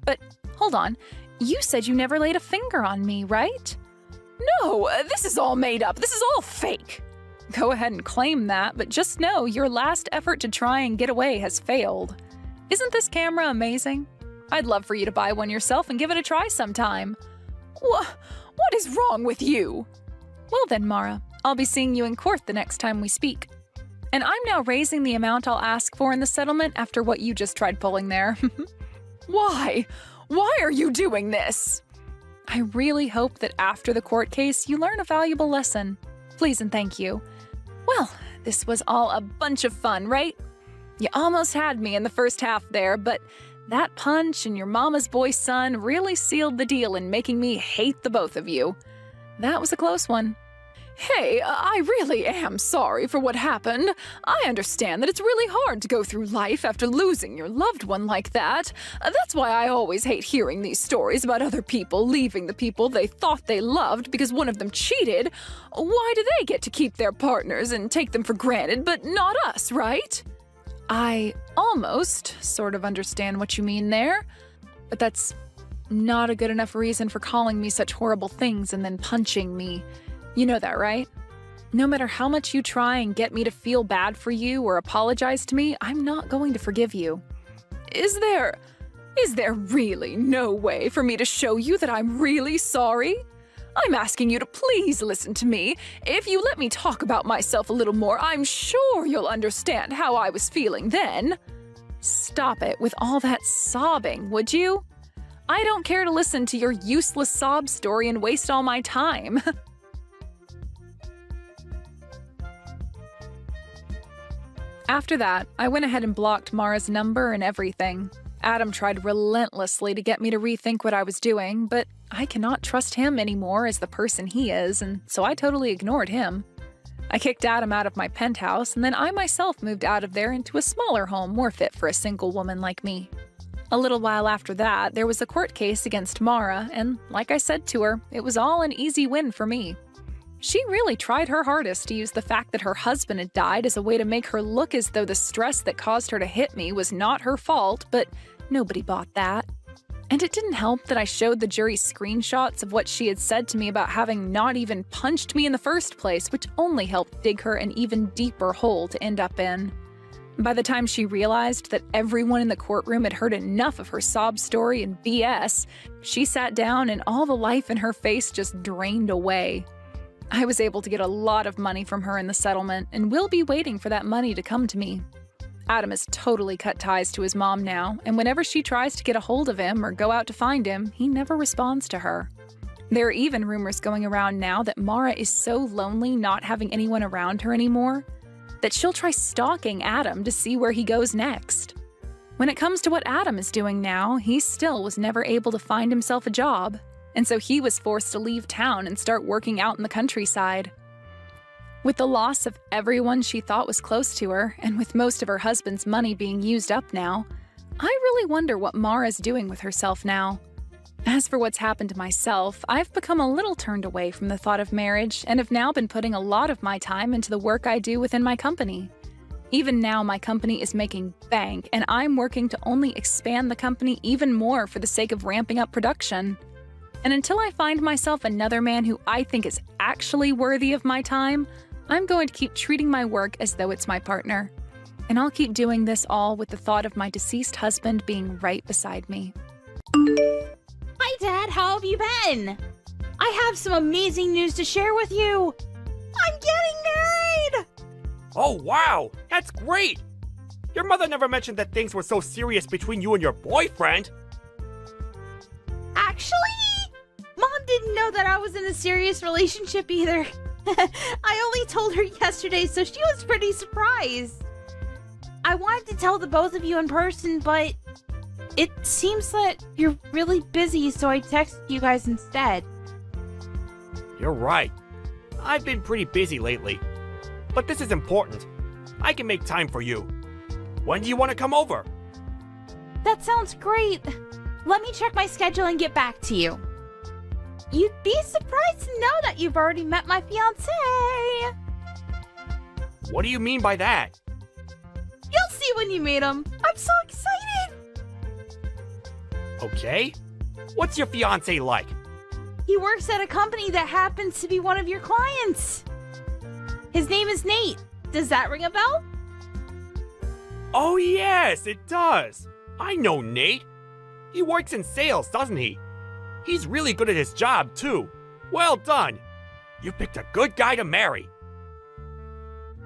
But hold on, you said you never laid a finger on me, right? No, this is all made up. This is all fake. Go ahead and claim that, but just know your last effort to try and get away has failed. Isn't this camera amazing? I'd love for you to buy one yourself and give it a try sometime. What is wrong with you? Well then, Mara, I'll be seeing you in court the next time we speak. And I'm now raising the amount I'll ask for in the settlement after what you just tried pulling there. Why? Why are you doing this? I really hope that after the court case you learn a valuable lesson. Please and thank you. Well, this was all a bunch of fun, right? You almost had me in the first half there, but that punch and your mama's boy son really sealed the deal in making me hate the both of you. That was a close one. Hey, I really am sorry for what happened. I understand that it's really hard to go through life after losing your loved one like that. That's why I always hate hearing these stories about other people leaving the people they thought they loved because one of them cheated. Why do they get to keep their partners and take them for granted, but not us, right? I almost sort of understand what you mean there, but that's not a good enough reason for calling me such horrible things and then punching me. You know that, right? No matter how much you try and get me to feel bad for you or apologize to me, I'm not going to forgive you. Is there really no way for me to show you that I'm really sorry? I'm asking you to please listen to me. If you let me talk about myself a little more, I'm sure you'll understand how I was feeling then. Stop it with all that sobbing, would you? I don't care to listen to your useless sob story and waste all my time. After that, I went ahead and blocked Mara's number and everything. Adam tried relentlessly to get me to rethink what I was doing, but I cannot trust him anymore as the person he is, and so I totally ignored him. I kicked Adam out of my penthouse, and then I myself moved out of there into a smaller home more fit for a single woman like me. A little while after that, there was a court case against Mara, and like I said to her, it was all an easy win for me. She really tried her hardest to use the fact that her husband had died as a way to make her look as though the stress that caused her to hit me was not her fault, but nobody bought that. And it didn't help that I showed the jury screenshots of what she had said to me about having not even punched me in the first place, which only helped dig her an even deeper hole to end up in. By the time she realized that everyone in the courtroom had heard enough of her sob story and BS, she sat down and all the life in her face just drained away. I was able to get a lot of money from her in the settlement, and will be waiting for that money to come to me. Adam has totally cut ties to his mom now, and whenever she tries to get a hold of him or go out to find him, he never responds to her. There are even rumors going around now that Mara is so lonely not having anyone around her anymore that she'll try stalking Adam to see where he goes next. When it comes to what Adam is doing now, he still was never able to find himself a job, and so he was forced to leave town and start working out in the countryside. With the loss of everyone she thought was close to her, and with most of her husband's money being used up now, I really wonder what Mara's doing with herself now. As for what's happened to myself, I've become a little turned away from the thought of marriage and have now been putting a lot of my time into the work I do within my company. Even now, my company is making bank, and I'm working to only expand the company even more for the sake of ramping up production. And until I find myself another man who I think is actually worthy of my time, I'm going to keep treating my work as though it's my partner. And I'll keep doing this all with the thought of my deceased husband being right beside me. Hi, Dad. How have you been? I have some amazing news to share with you. I'm getting married! Oh, wow! That's great! Your mother never mentioned that things were so serious between you and your boyfriend. Actually, Mom didn't know that I was in a serious relationship either. I only told her yesterday, so she was pretty surprised. I wanted to tell the both of you in person, but it seems that you're really busy, so I texted you guys instead. You're right. I've been pretty busy lately. But this is important. I can make time for you. When do you want to come over? That sounds great. Let me check my schedule and get back to you. You'd be surprised to know that you've already met my fiancé. What do you mean by that? You'll see when you meet him. I'm so excited. Okay. What's your fiancé like? He works at a company that happens to be one of your clients. His name is Nate. Does that ring a bell? Oh yes, it does. I know Nate. He works in sales, doesn't he? He's really good at his job, too. Well done. You picked a good guy to marry.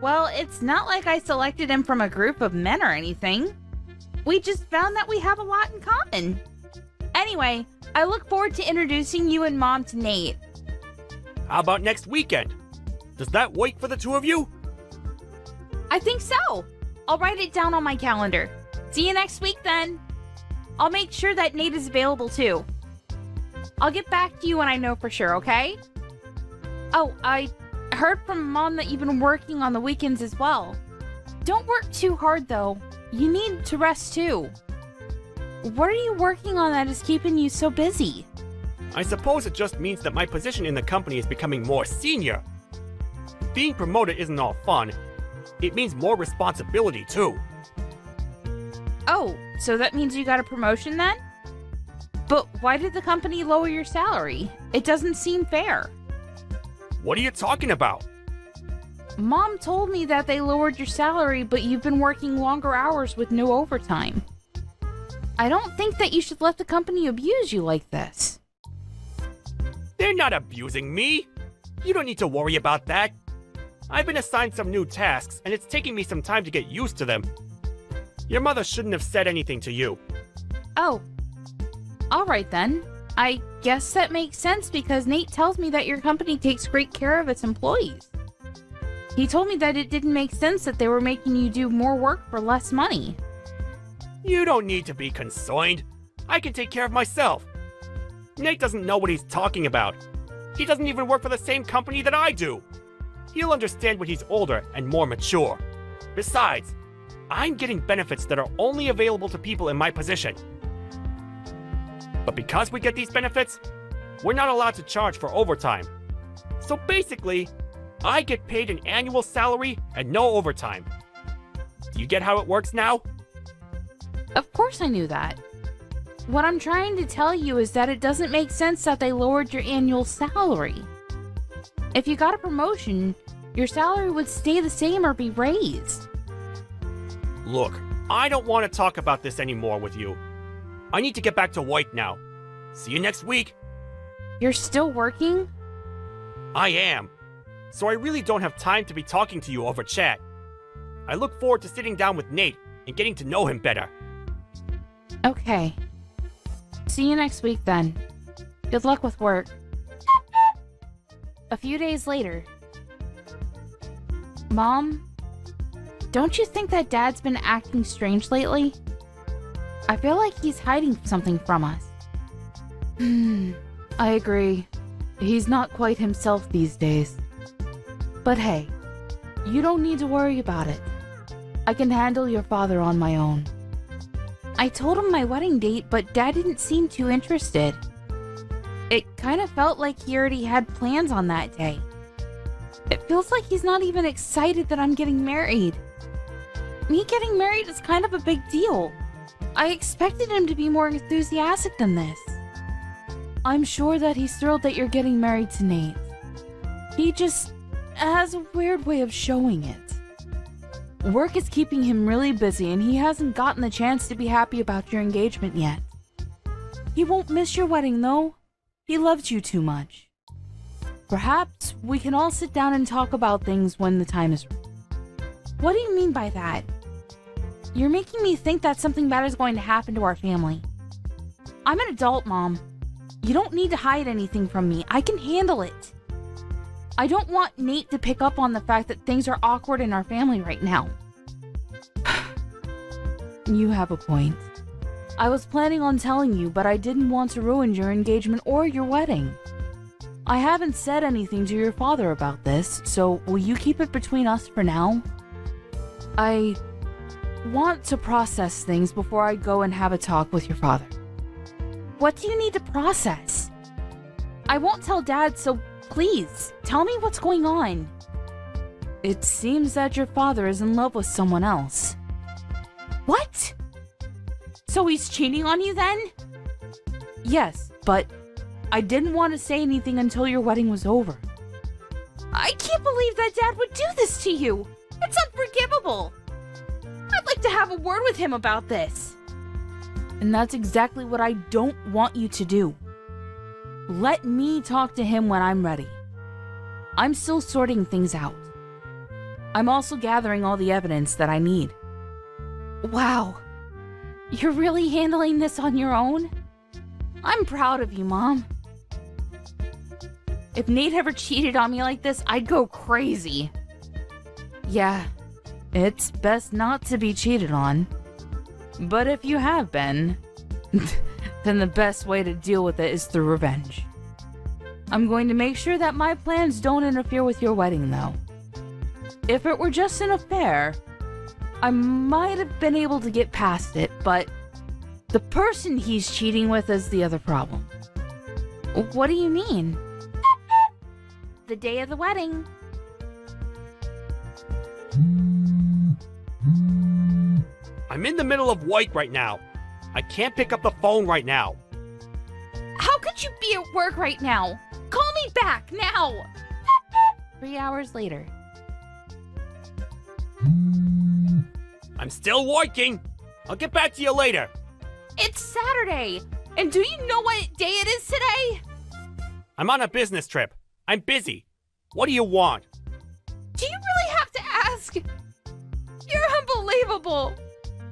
Well, it's not like I selected him from a group of men or anything. We just found that we have a lot in common. Anyway, I look forward to introducing you and Mom to Nate. How about next weekend? Does that work for the two of you? I think so. I'll write it down on my calendar. See you next week then. I'll make sure that Nate is available too. I'll get back to you when I know for sure, okay? Oh, I heard from Mom that you've been working on the weekends as well. Don't work too hard though. You need to rest too. What are you working on that is keeping you so busy? I suppose it just means that my position in the company is becoming more senior. Being promoted isn't all fun. It means more responsibility too. Oh, so that means you got a promotion then? But why did the company lower your salary? It doesn't seem fair. What are you talking about? Mom told me that they lowered your salary, but you've been working longer hours with no overtime. I don't think that you should let the company abuse you like this. They're not abusing me. You don't need to worry about that. I've been assigned some new tasks, and it's taking me some time to get used to them. Your mother shouldn't have said anything to you. Oh. Alright then. I guess that makes sense because Nate tells me that your company takes great care of its employees. He told me that it didn't make sense that they were making you do more work for less money. You don't need to be concerned. I can take care of myself. Nate doesn't know what he's talking about. He doesn't even work for the same company that I do. He'll understand when he's older and more mature. Besides, I'm getting benefits that are only available to people in my position. But because we get these benefits, we're not allowed to charge for overtime. So basically, I get paid an annual salary and no overtime. Do you get how it works now? Of course I knew that. What I'm trying to tell you is that it doesn't make sense that they lowered your annual salary. If you got a promotion, your salary would stay the same or be raised. Look, I don't want to talk about this anymore with you. I need to get back to work now. See you next week. You're still working? I am. So I really don't have time to be talking to you over chat. I look forward to sitting down with Nate and getting to know him better. Okay. See you next week then. Good luck with work. A few days later. Mom, don't you think that Dad's been acting strange lately? I feel like he's hiding something from us. I agree. He's not quite himself these days. But hey, you don't need to worry about it. I can handle your father on my own. I told him my wedding date, but Dad didn't seem too interested. It kind of felt like he already had plans on that day. It feels like he's not even excited that I'm getting married. Me getting married is kind of a big deal. I expected him to be more enthusiastic than this. I'm sure that he's thrilled that you're getting married to Nate. He just has a weird way of showing it. Work is keeping him really busy and he hasn't gotten the chance to be happy about your engagement yet. He won't miss your wedding though. He loves you too much. Perhaps we can all sit down and talk about things when the time is right. What do you mean by that? You're making me think that something bad is going to happen to our family. I'm an adult, Mom. You don't need to hide anything from me. I can handle it. I don't want Nate to pick up on the fact that things are awkward in our family right now. You have a point. I was planning on telling you, but I didn't want to ruin your engagement or your wedding. I haven't said anything to your father about this, so will you keep it between us for now? I want to process things before I go and have a talk with your father. What do you need to process? I won't tell Dad, so please, tell me what's going on. It seems that your father is in love with someone else. What? So he's cheating on you then? Yes, but I didn't want to say anything until your wedding was over. I can't believe that Dad would do this to you. It's unforgivable. I'd like to have a word with him about this. And that's exactly what I don't want you to do. Let me talk to him when I'm ready. I'm still sorting things out. I'm also gathering all the evidence that I need. Wow. You're really handling this on your own? I'm proud of you, Mom. If Nate ever cheated on me like this, I'd go crazy. Yeah, it's best not to be cheated on. But if you have been, then the best way to deal with it is through revenge. I'm going to make sure that my plans don't interfere with your wedding, though. If it were just an affair, I might have been able to get past it, but the person he's cheating with is the other problem. What do you mean? The day of the wedding. I'm in the middle of work right now. I can't pick up the phone right now. How could you be at work right now? Call me back now! 3 hours later. I'm still working. I'll get back to you later. It's Saturday! And do you know what day it is today? I'm on a business trip. I'm busy. What do you want? Do you really have to ask? You're unbelievable!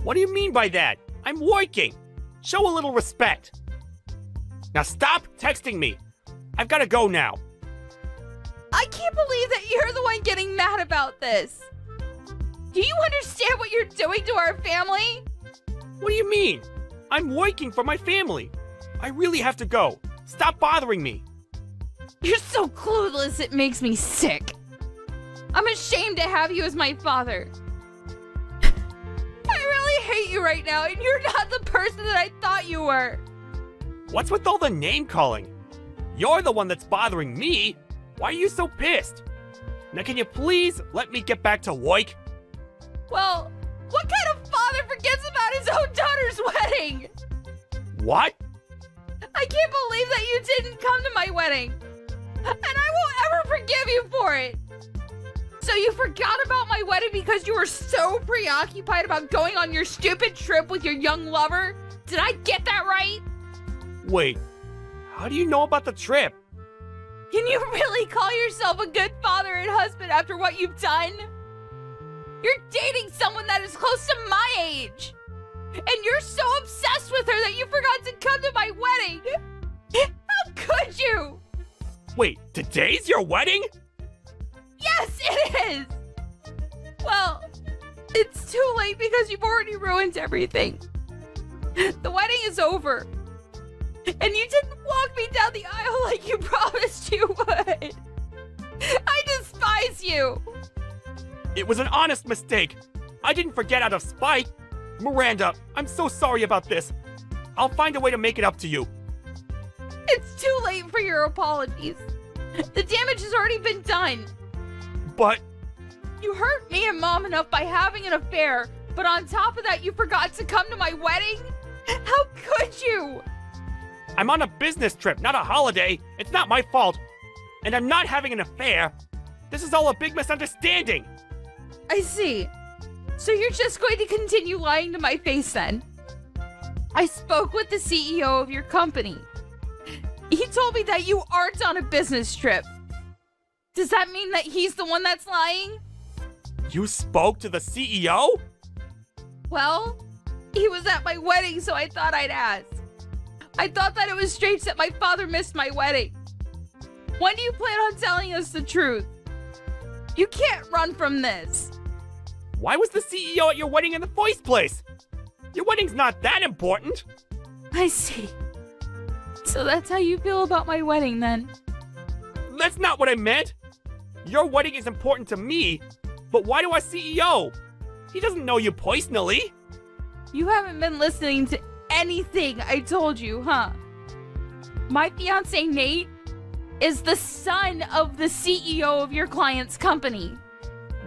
What do you mean by that? I'm working. Show a little respect. Now stop texting me. I've got to go now. I can't believe that you're the one getting mad about this. Do you understand what you're doing to our family? What do you mean? I'm working for my family. I really have to go. Stop bothering me. You're so clueless, it makes me sick. I'm ashamed to have you as my father. I really hate you right now, and you're not the person that I thought you were. What's with all the name calling? You're the one that's bothering me. Why are you so pissed? Now can you please let me get back to work? Well, what kind of father forgets about his own daughter's wedding? What? I can't believe that you didn't come to my wedding. And I won't ever forgive you for it. So you forgot about my wedding because you were so preoccupied about going on your stupid trip with your young lover? Did I get that right? Wait, how do you know about the trip? Can you really call yourself a good father and husband after what you've done? You're dating someone that is close to my age. And you're so obsessed with her that you forgot to come to my wedding. How could you? Wait, today's your wedding? Yes, it is. Well, it's too late because you've already ruined everything. The wedding is over. And you didn't walk me down the aisle like you promised you would. I despise you. It was an honest mistake. I didn't forget out of spite. Miranda, I'm so sorry about this. I'll find a way to make it up to you. It's too late for your apologies. The damage has already been done. But You hurt me and Mom enough by having an affair, but on top of that, you forgot to come to my wedding? How could you? I'm on a business trip, not a holiday. It's not my fault. And I'm not having an affair. This is all a big misunderstanding. I see. So you're just going to continue lying to my face then? I spoke with the CEO of your company. He told me that you aren't on a business trip. Does that mean that he's the one that's lying? You spoke to the CEO? Well, he was at my wedding, so I thought I'd ask. I thought that it was strange that my father missed my wedding. When do you plan on telling us the truth? You can't run from this. Why was the CEO at your wedding in the first place? Your wedding's not that important. I see. So that's how you feel about my wedding then? That's not what I meant. Your wedding is important to me, but why to our CEO? He doesn't know you personally. You haven't been listening to anything I told you, huh? My fiance Nate is the son of the CEO of your client's company.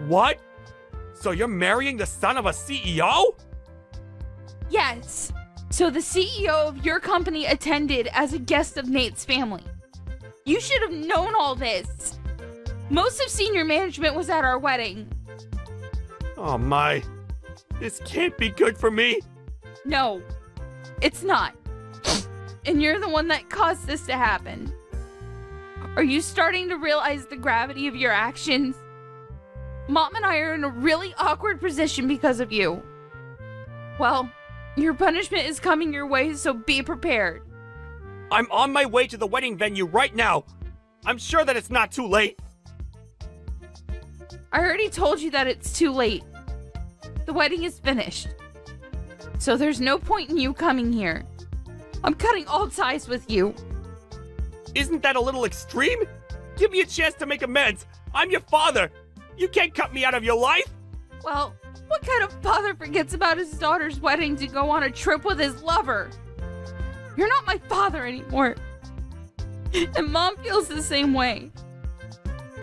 What? So you're marrying the son of a CEO? Yes. So the CEO of your company attended as a guest of Nate's family. You should have known all this. Most of senior management was at our wedding. Oh my. This can't be good for me. No, it's not. And you're the one that caused this to happen. Are you starting to realize the gravity of your actions? Mom and I are in a really awkward position because of you. Well, your punishment is coming your way, so be prepared. I'm on my way to the wedding venue right now. I'm sure that it's not too late. I already told you that it's too late. The wedding is finished. So there's no point in you coming here. I'm cutting all ties with you. Isn't that a little extreme? Give me a chance to make amends. I'm your father. You can't cut me out of your life. Well, what kind of father forgets about his daughter's wedding to go on a trip with his lover? You're not my father anymore. And Mom feels the same way.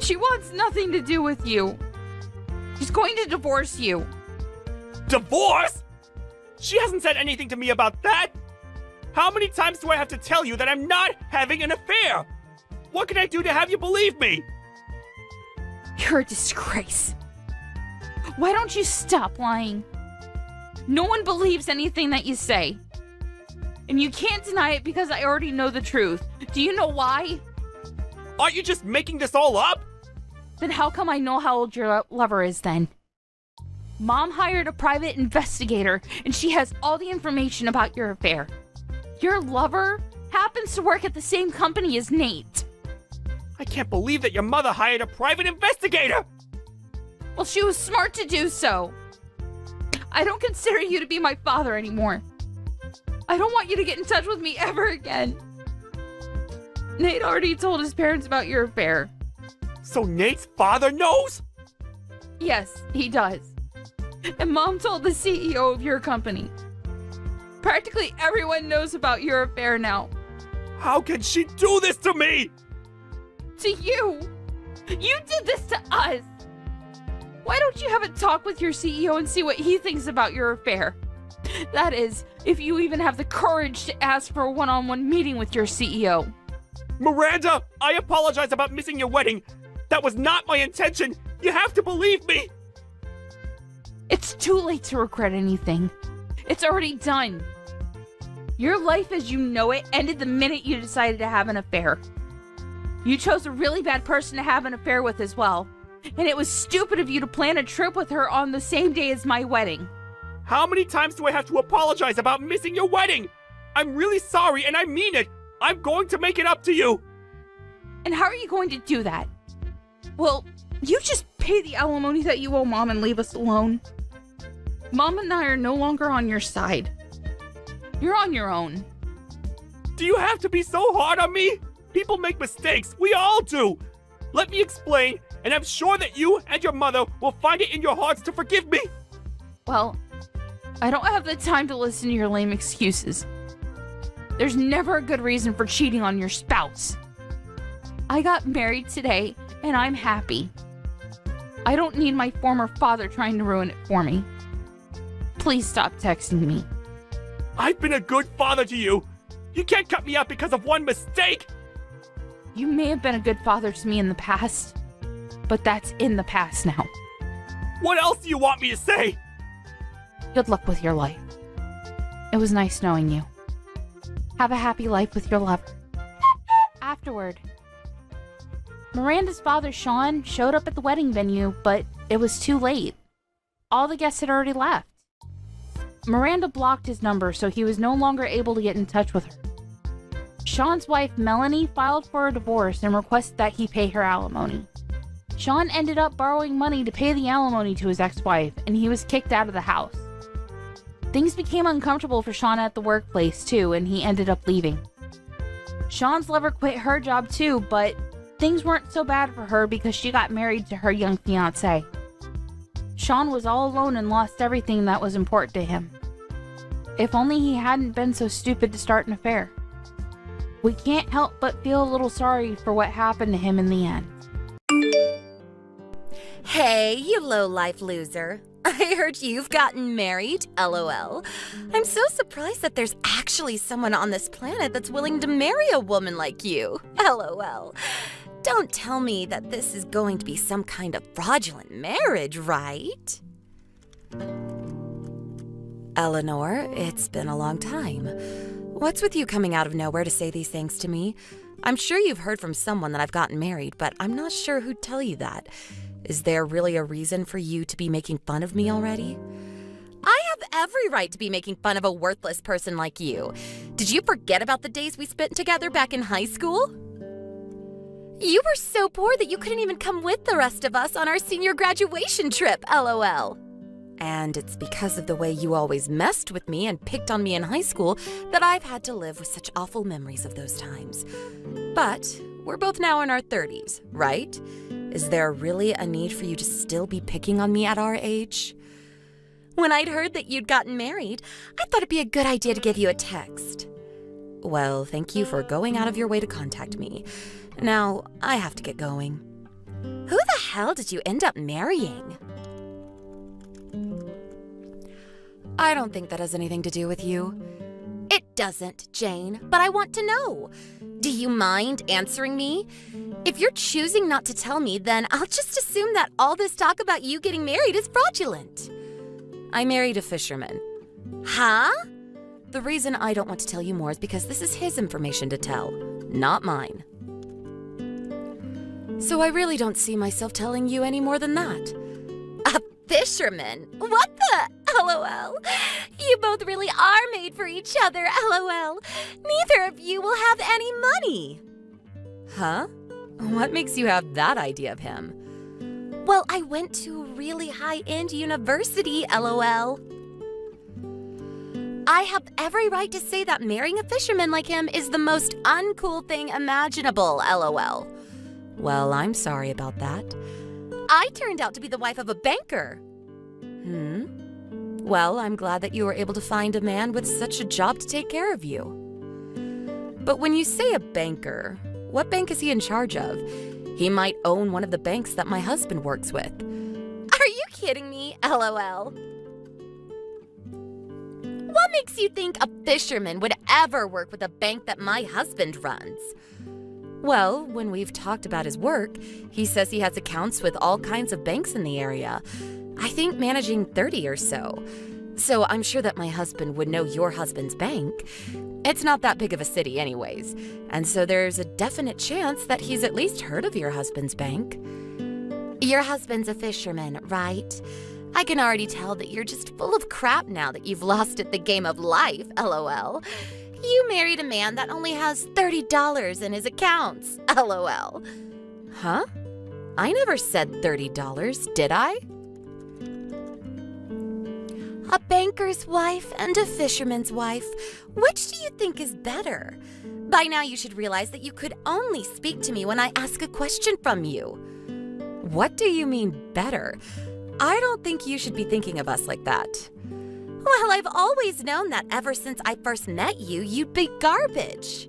She wants nothing to do with you. She's going to divorce you. Divorce? She hasn't said anything to me about that. How many times do I have to tell you that I'm not having an affair? What can I do to have you believe me? You're a disgrace. Why don't you stop lying? No one believes anything that you say. And you can't deny it because I already know the truth. Do you know why? Aren't you just making this all up? Then how come I know how old your lover is then? Mom hired a private investigator, and she has all the information about your affair. Your lover happens to work at the same company as Nate. I can't believe that your mother hired a private investigator! Well, she was smart to do so. I don't consider you to be my father anymore. I don't want you to get in touch with me ever again. Nate already told his parents about your affair. So Nate's father knows? Yes, he does. And Mom told the CEO of your company. Practically everyone knows about your affair now. How can she do this to me? To you! You did this to us! Why don't you have a talk with your CEO and see what he thinks about your affair? That is, if you even have the courage to ask for a one-on-one meeting with your CEO. Miranda, I apologize about missing your wedding. That was not my intention. You have to believe me. It's too late to regret anything. It's already done. Your life as you know it ended the minute you decided to have an affair. You chose a really bad person to have an affair with as well. And it was stupid of you to plan a trip with her on the same day as my wedding. How many times do I have to apologize about missing your wedding? I'm really sorry and I mean it. I'm going to make it up to you. And how are you going to do that? Well, you just pay the alimony that you owe Mom and leave us alone. Mom and I are no longer on your side. You're on your own. Do you have to be so hard on me? People make mistakes. We all do. Let me explain, and I'm sure that you and your mother will find it in your hearts to forgive me. Well, I don't have the time to listen to your lame excuses. There's never a good reason for cheating on your spouse. I got married today, and I'm happy. I don't need my former father trying to ruin it for me. Please stop texting me. I've been a good father to you. You can't cut me out because of one mistake. You may have been a good father to me in the past, but that's in the past now. What else do you want me to say? Good luck with your life. It was nice knowing you. Have a happy life with your lover. Afterward, Miranda's father, Sean, showed up at the wedding venue, but it was too late. All the guests had already left. Miranda blocked his number, so he was no longer able to get in touch with her. Sean's wife, Melanie, filed for a divorce and requested that he pay her alimony. Sean ended up borrowing money to pay the alimony to his ex-wife, and he was kicked out of the house. Things became uncomfortable for Sean at the workplace, too, and he ended up leaving. Sean's lover quit her job, too, but things weren't so bad for her because she got married to her young fiancé. Sean was all alone and lost everything that was important to him. If only he hadn't been so stupid to start an affair. We can't help but feel a little sorry for what happened to him in the end. Hey, you low-life loser. I heard you've gotten married, LOL. I'm so surprised that there's actually someone on this planet that's willing to marry a woman like you, LOL. Don't tell me that this is going to be some kind of fraudulent marriage, right? Eleanor, it's been a long time. What's with you coming out of nowhere to say these things to me? I'm sure you've heard from someone that I've gotten married, but I'm not sure who'd tell you that. Is there really a reason for you to be making fun of me already? I have every right to be making fun of a worthless person like you. Did you forget about the days we spent together back in high school? You were so poor that you couldn't even come with the rest of us on our senior graduation trip, LOL. And it's because of the way you always messed with me and picked on me in high school that I've had to live with such awful memories of those times. But we're both now in our 30s, right? Is there really a need for you to still be picking on me at our age? When I'd heard that you'd gotten married, I thought it'd be a good idea to give you a text. Well, thank you for going out of your way to contact me. Now, I have to get going. Who the hell did you end up marrying? I don't think that has anything to do with you. It doesn't, Jane, but I want to know. Do you mind answering me? If you're choosing not to tell me, then I'll just assume that all this talk about you getting married is fraudulent. I married a fisherman. Huh? The reason I don't want to tell you more is because this is his information to tell, not mine. So I really don't see myself telling you any more than that. A fisherman? What the? LOL. You both really are made for each other, LOL. Neither of you will have any money. Huh? What makes you have that idea of him? Well, I went to a really high-end university, LOL. I have every right to say that marrying a fisherman like him is the most uncool thing imaginable, LOL. Well, I'm sorry about that. I turned out to be the wife of a banker. Well, I'm glad that you were able to find a man with such a job to take care of you. But when you say a banker, what bank is he in charge of? He might own one of the banks that my husband works with. Are you kidding me? LOL. What makes you think a fisherman would ever work with a bank that my husband runs? Well, when we've talked about his work, he says he has accounts with all kinds of banks in the area. I think managing 30 or so. So I'm sure that my husband would know your husband's bank. It's not that big of a city anyways, and so there's a definite chance that he's at least heard of your husband's bank. Your husband's a fisherman, right? I can already tell that you're just full of crap now that you've lost at the game of life, LOL. You married a man that only has $30 in his accounts, LOL. Huh? I never said $30, did I? A banker's wife and a fisherman's wife. Which do you think is better? By now you should realize that you could only speak to me when I ask a question from you. What do you mean better? I don't think you should be thinking of us like that. Well, I've always known that ever since I first met you, you'd be garbage.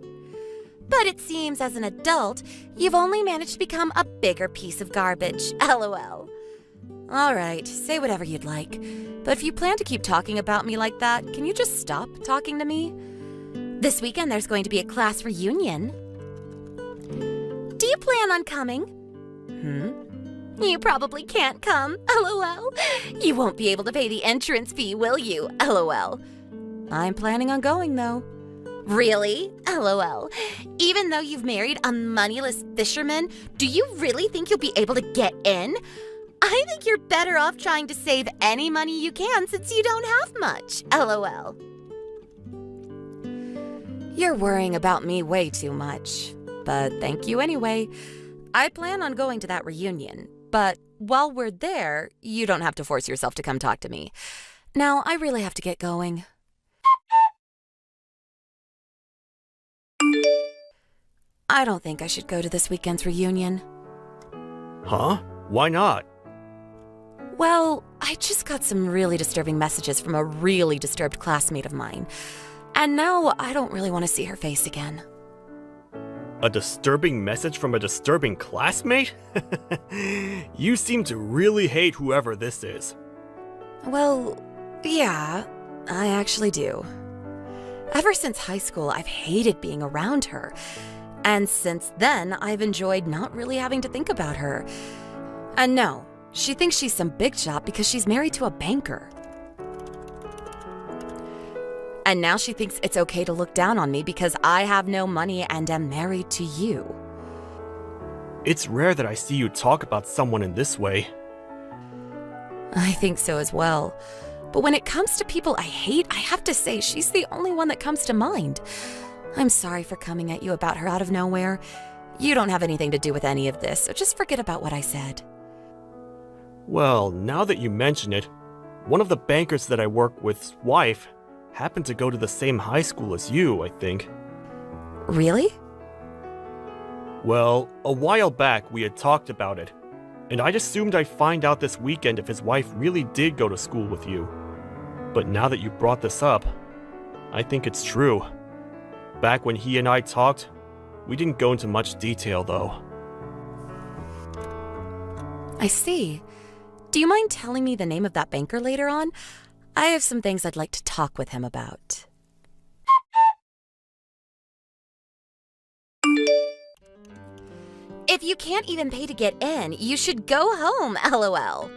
But it seems as an adult, you've only managed to become a bigger piece of garbage, LOL. All right, say whatever you'd like. But if you plan to keep talking about me like that, can you just stop talking to me? This weekend there's going to be a class reunion. Do you plan on coming? You probably can't come, LOL. You won't be able to pay the entrance fee, will you, LOL? I'm planning on going, though. Really? LOL. Even though you've married a moneyless fisherman, do you really think you'll be able to get in? I think you're better off trying to save any money you can since you don't have much, LOL. You're worrying about me way too much, but thank you anyway. I plan on going to that reunion, but while we're there, you don't have to force yourself to come talk to me. Now, I really have to get going. I don't think I should go to this weekend's reunion. Huh? Why not? Well, I just got some really disturbing messages from a really disturbed classmate of mine. And now I don't really want to see her face again. A disturbing message from a disturbing classmate? You seem to really hate whoever this is. Well, yeah, I actually do. Ever since high school, I've hated being around her. And since then, I've enjoyed not really having to think about her. And no, she thinks she's some big shot because she's married to a banker. And now she thinks it's okay to look down on me because I have no money and am married to you. It's rare that I see you talk about someone in this way. I think so as well. But when it comes to people I hate, I have to say she's the only one that comes to mind. I'm sorry for coming at you about her out of nowhere. You don't have anything to do with any of this, so just forget about what I said. Well, now that you mention it, one of the bankers that I work with's wife happened to go to the same high school as you, I think. Really? Well, a while back we had talked about it, and I'd assumed I'd find out this weekend if his wife really did go to school with you. But now that you brought this up, I think it's true. Back when he and I talked, we didn't go into much detail though. I see. Do you mind telling me the name of that banker later on? I have some things I'd like to talk with him about. If you can't even pay to get in, you should go home, LOL.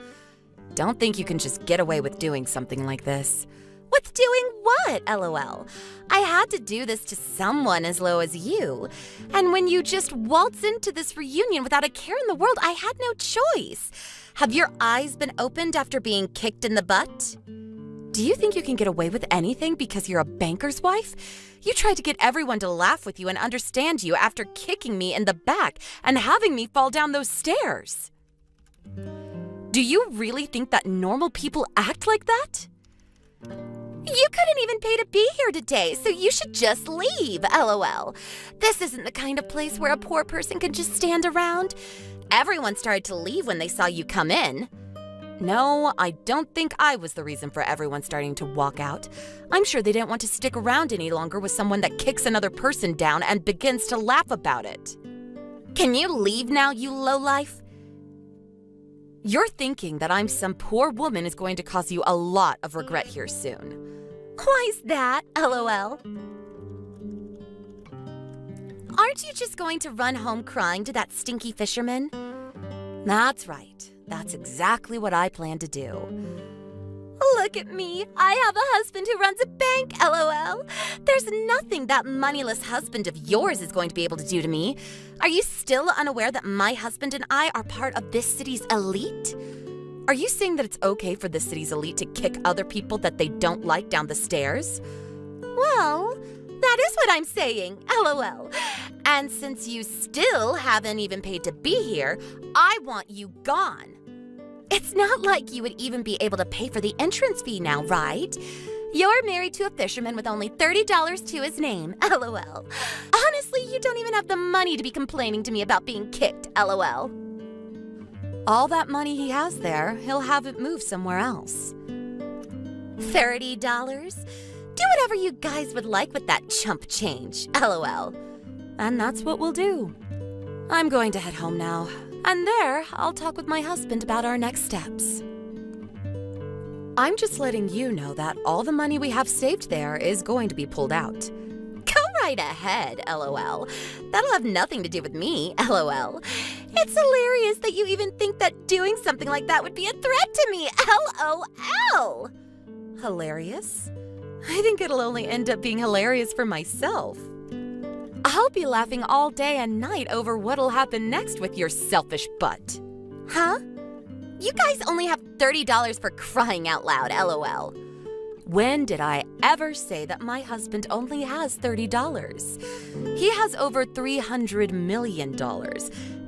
Don't think you can just get away with doing something like this. With doing what, LOL? I had to do this to someone as low as you. And when you just waltz into this reunion without a care in the world, I had no choice. Have your eyes been opened after being kicked in the butt? Do you think you can get away with anything because you're a banker's wife? You tried to get everyone to laugh with you and understand you after kicking me in the back and having me fall down those stairs. Do you really think that normal people act like that? You couldn't even pay to be here today, so you should just leave, LOL. This isn't the kind of place where a poor person can just stand around. Everyone started to leave when they saw you come in. No, I don't think I was the reason for everyone starting to walk out. I'm sure they didn't want to stick around any longer with someone that kicks another person down and begins to laugh about it. Can you leave now, you lowlife? You're thinking that I'm some poor woman is going to cause you a lot of regret here soon. Why's that, LOL? Aren't you just going to run home crying to that stinky fisherman? That's right. That's exactly what I plan to do. Look at me. I have a husband who runs a bank, LOL. There's nothing that moneyless husband of yours is going to be able to do to me. Are you still unaware that my husband and I are part of this city's elite? Are you saying that it's okay for this city's elite to kick other people that they don't like down the stairs? Well, that is what I'm saying, LOL. And since you still haven't even paid to be here, I want you gone. It's not like you would even be able to pay for the entrance fee now, right? You're married to a fisherman with only $30 to his name, LOL. Honestly, you don't even have the money to be complaining to me about being kicked, LOL. All that money he has there, he'll have it moved somewhere else. $30? Do whatever you guys would like with that chump change, LOL. And that's what we'll do. I'm going to head home now. And there, I'll talk with my husband about our next steps. I'm just letting you know that all the money we have saved there is going to be pulled out. Go right ahead, LOL. That'll have nothing to do with me, LOL. It's hilarious that you even think that doing something like that would be a threat to me, LOL. Hilarious? I think it'll only end up being hilarious for myself. I'll be laughing all day and night over what'll happen next with your selfish butt. Huh? You guys only have $30 for crying out loud, LOL. When did I ever say that my husband only has $30? He has over $300 million,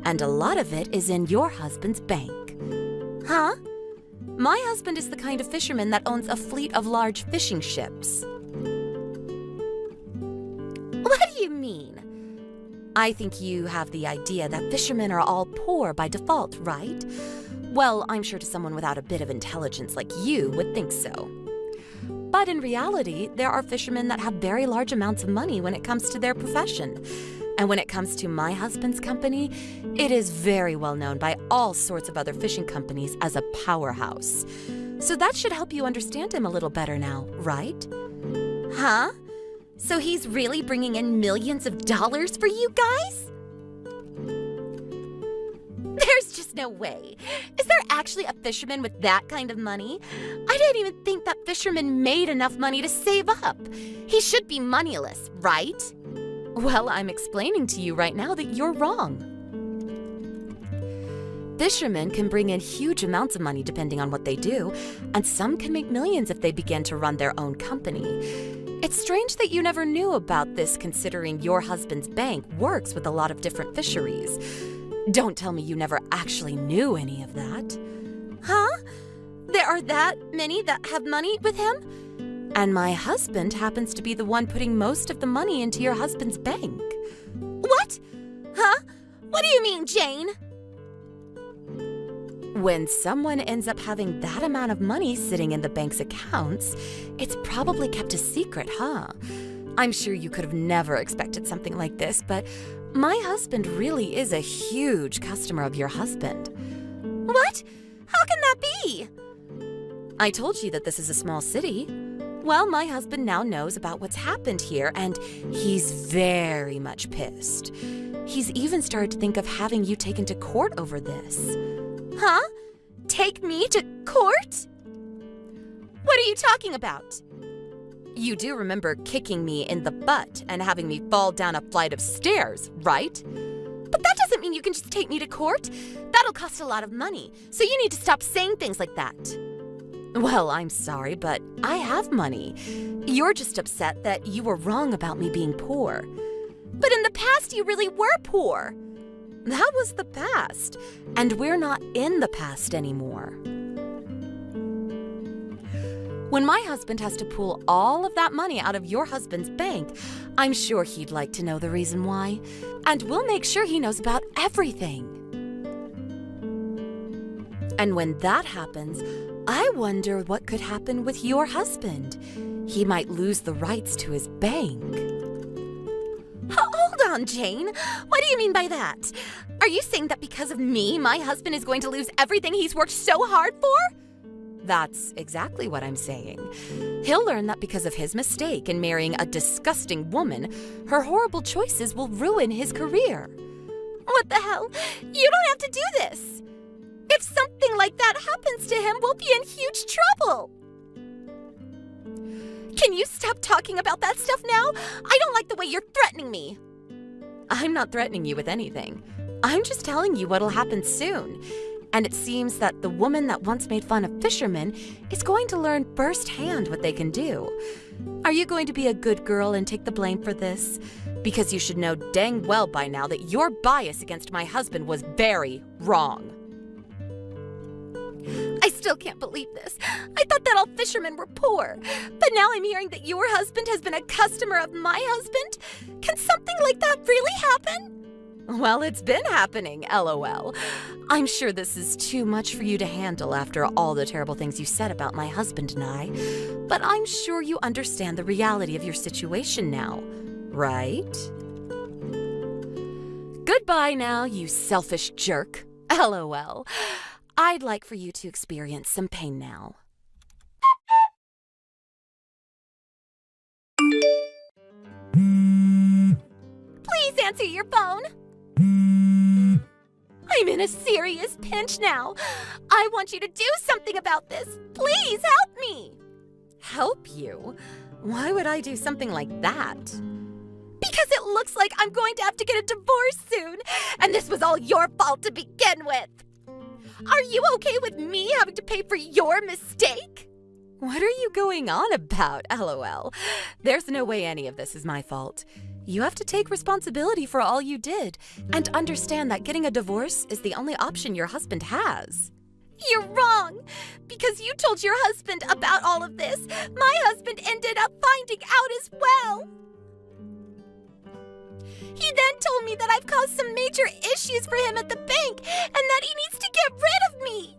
and a lot of it is in your husband's bank. Huh? My husband is the kind of fisherman that owns a fleet of large fishing ships. What do you mean? I think you have the idea that fishermen are all poor by default, right? Well, I'm sure to someone without a bit of intelligence like you would think so. But in reality, there are fishermen that have very large amounts of money when it comes to their profession. And when it comes to my husband's company, it is very well known by all sorts of other fishing companies as a powerhouse. So that should help you understand him a little better now, right? Huh? So he's really bringing in millions of dollars for you guys? There's just no way. Is there actually a fisherman with that kind of money? I didn't even think that fisherman made enough money to save up. He should be moneyless, right? Well, I'm explaining to you right now that you're wrong. Fishermen can bring in huge amounts of money depending on what they do, and some can make millions if they begin to run their own company. It's strange that you never knew about this considering your husband's bank works with a lot of different fisheries. Don't tell me you never actually knew any of that. Huh? There are that many that have money with him? And my husband happens to be the one putting most of the money into your husband's bank. What? Huh? What do you mean, Jane? When someone ends up having that amount of money sitting in the bank's accounts, it's probably kept a secret, huh? I'm sure you could have never expected something like this, but my husband really is a huge customer of your husband. What? How can that be? I told you that this is a small city. Well, my husband now knows about what's happened here, and he's very much pissed. He's even started to think of having you taken to court over this. Huh? Take me to court? What are you talking about? You do remember kicking me in the butt and having me fall down a flight of stairs, right? But that doesn't mean you can just take me to court. That'll cost a lot of money, so you need to stop saying things like that. Well, I'm sorry, but I have money. You're just upset that you were wrong about me being poor. But in the past, you really were poor. That was the past, and we're not in the past anymore. When my husband has to pull all of that money out of your husband's bank, I'm sure he'd like to know the reason why, and we'll make sure he knows about everything. And when that happens, I wonder what could happen with your husband. He might lose the rights to his bank. Hold on, Jane. What do you mean by that? Are you saying that because of me, my husband is going to lose everything he's worked so hard for? That's exactly what I'm saying. He'll learn that because of his mistake in marrying a disgusting woman, her horrible choices will ruin his career. What the hell? You don't have to do this. If something like that happens to him, we'll be in huge trouble. Can you stop talking about that stuff now? I don't like the way you're threatening me. I'm not threatening you with anything. I'm just telling you what'll happen soon. And it seems that the woman that once made fun of fishermen is going to learn firsthand what they can do. Are you going to be a good girl and take the blame for this? Because you should know dang well by now that your bias against my husband was very wrong. I still can't believe this. I thought that all fishermen were poor. But now I'm hearing that your husband has been a customer of my husband. Can something like that really happen? Well, it's been happening, LOL. I'm sure this is too much for you to handle after all the terrible things you said about my husband and I. But I'm sure you understand the reality of your situation now, right? Goodbye now, you selfish jerk. LOL. I'd like for you to experience some pain now. Please answer your phone. I'm in a serious pinch now. I want you to do something about this. Please help me. Help you? Why would I do something like that? Because it looks like I'm going to have to get a divorce soon, and this was all your fault to begin with. Are you okay with me having to pay for your mistake? What are you going on about, LOL? There's no way any of this is my fault. You have to take responsibility for all you did and understand that getting a divorce is the only option your husband has. You're wrong! Because you told your husband about all of this, my husband ended up finding out as well. He then told me that I've caused some major issues for him at the bank and that he needs to get rid of me.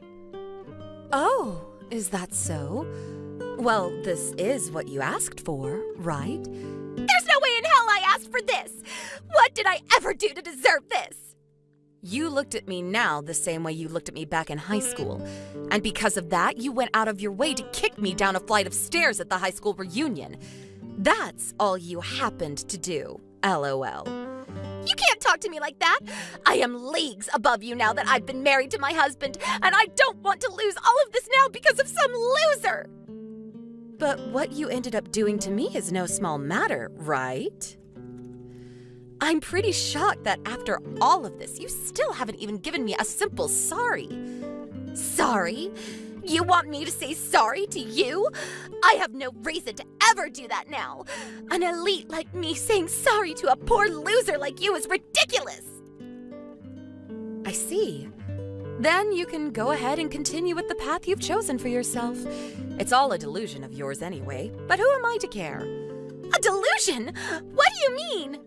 Oh, is that so? Well, this is what you asked for, right? There's no way in hell I asked for this! What did I ever do to deserve this? You looked at me now the same way you looked at me back in high school. And because of that, you went out of your way to kick me down a flight of stairs at the high school reunion. That's all you happened to do, LOL. You can't talk to me like that. I am leagues above you now that I've been married to my husband, and I don't want to lose all of this now because of some loser. But what you ended up doing to me is no small matter, right? I'm pretty shocked that after all of this, you still haven't even given me a simple sorry. Sorry? You want me to say sorry to you? I have no reason to ever do that now. An elite like me saying sorry to a poor loser like you is ridiculous. I see. Then you can go ahead and continue with the path you've chosen for yourself. It's all a delusion of yours anyway, but who am I to care? A delusion? What do you mean?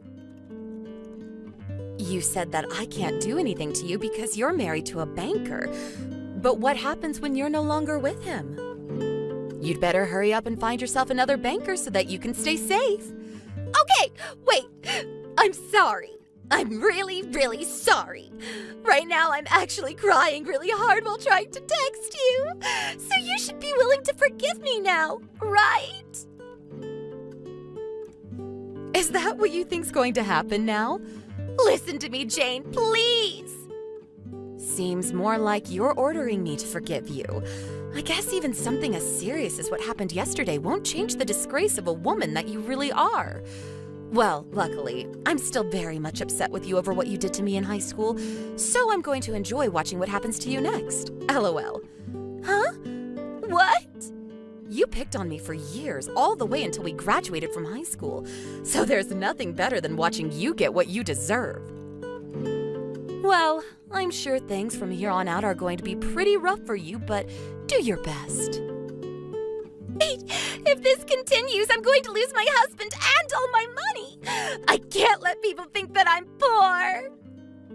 You said that I can't do anything to you because you're married to a banker. But what happens when you're no longer with him? You'd better hurry up and find yourself another banker so that you can stay safe. Okay, wait. I'm sorry. I'm really, really sorry. Right now, I'm actually crying really hard while trying to text you. So you should be willing to forgive me now, right? Is that what you think's going to happen now? Listen to me, Jane, please. Seems more like you're ordering me to forgive you. I guess even something as serious as what happened yesterday won't change the disgrace of a woman that you really are. Well, luckily, I'm still very much upset with you over what you did to me in high school, so I'm going to enjoy watching what happens to you next. LOL. Huh? What? You picked on me for years, all the way until we graduated from high school, so there's nothing better than watching you get what you deserve. Well, I'm sure things from here on out are going to be pretty rough for you, but do your best. Wait, if this continues, I'm going to lose my husband and all my money. I can't let people think that I'm poor.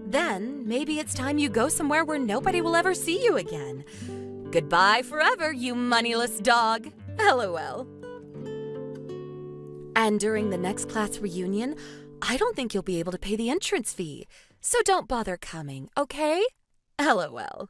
Then maybe it's time you go somewhere where nobody will ever see you again. Goodbye forever, you moneyless dog. LOL. And during the next class reunion, I don't think you'll be able to pay the entrance fee. So don't bother coming, okay? LOL.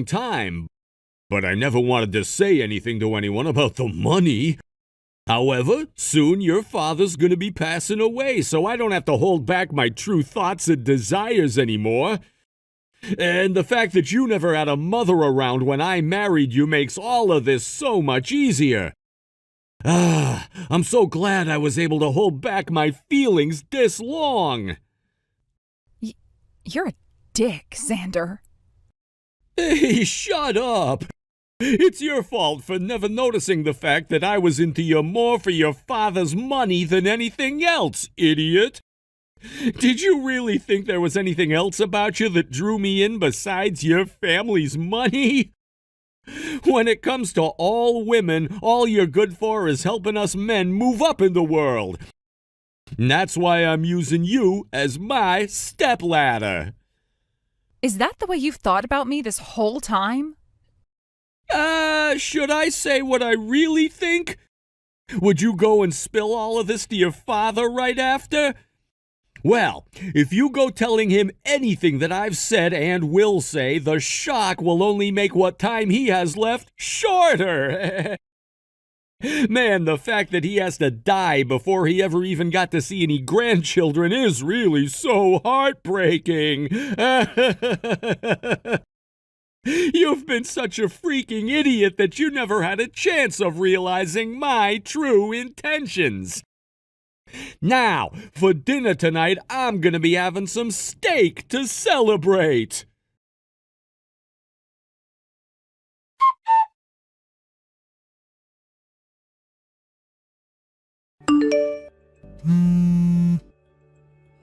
time, but I never wanted to say anything to anyone about the money. However, soon your father's gonna be passing away, so I don't have to hold back my true thoughts and desires anymore. And the fact that you never had a mother around when I married you makes all of this so much easier. I'm so glad I was able to hold back my feelings this long. You're a dick, Xander. Hey, shut up! It's your fault for never noticing the fact that I was into you more for your father's money than anything else, idiot! Did you really think there was anything else about you that drew me in besides your family's money? When it comes to all women, all you're good for is helping us men move up in the world. And that's why I'm using you as my stepladder. Is that the way you've thought about me this whole time? Should I say what I really think? Would you go and spill all of this to your father right after? Well, if you go telling him anything that I've said and will say, the shock will only make what time he has left shorter. Man, the fact that he has to die before he ever even got to see any grandchildren is really so heartbreaking. You've been such a freaking idiot that you never had a chance of realizing my true intentions. Now, for dinner tonight, I'm gonna be having some steak to celebrate.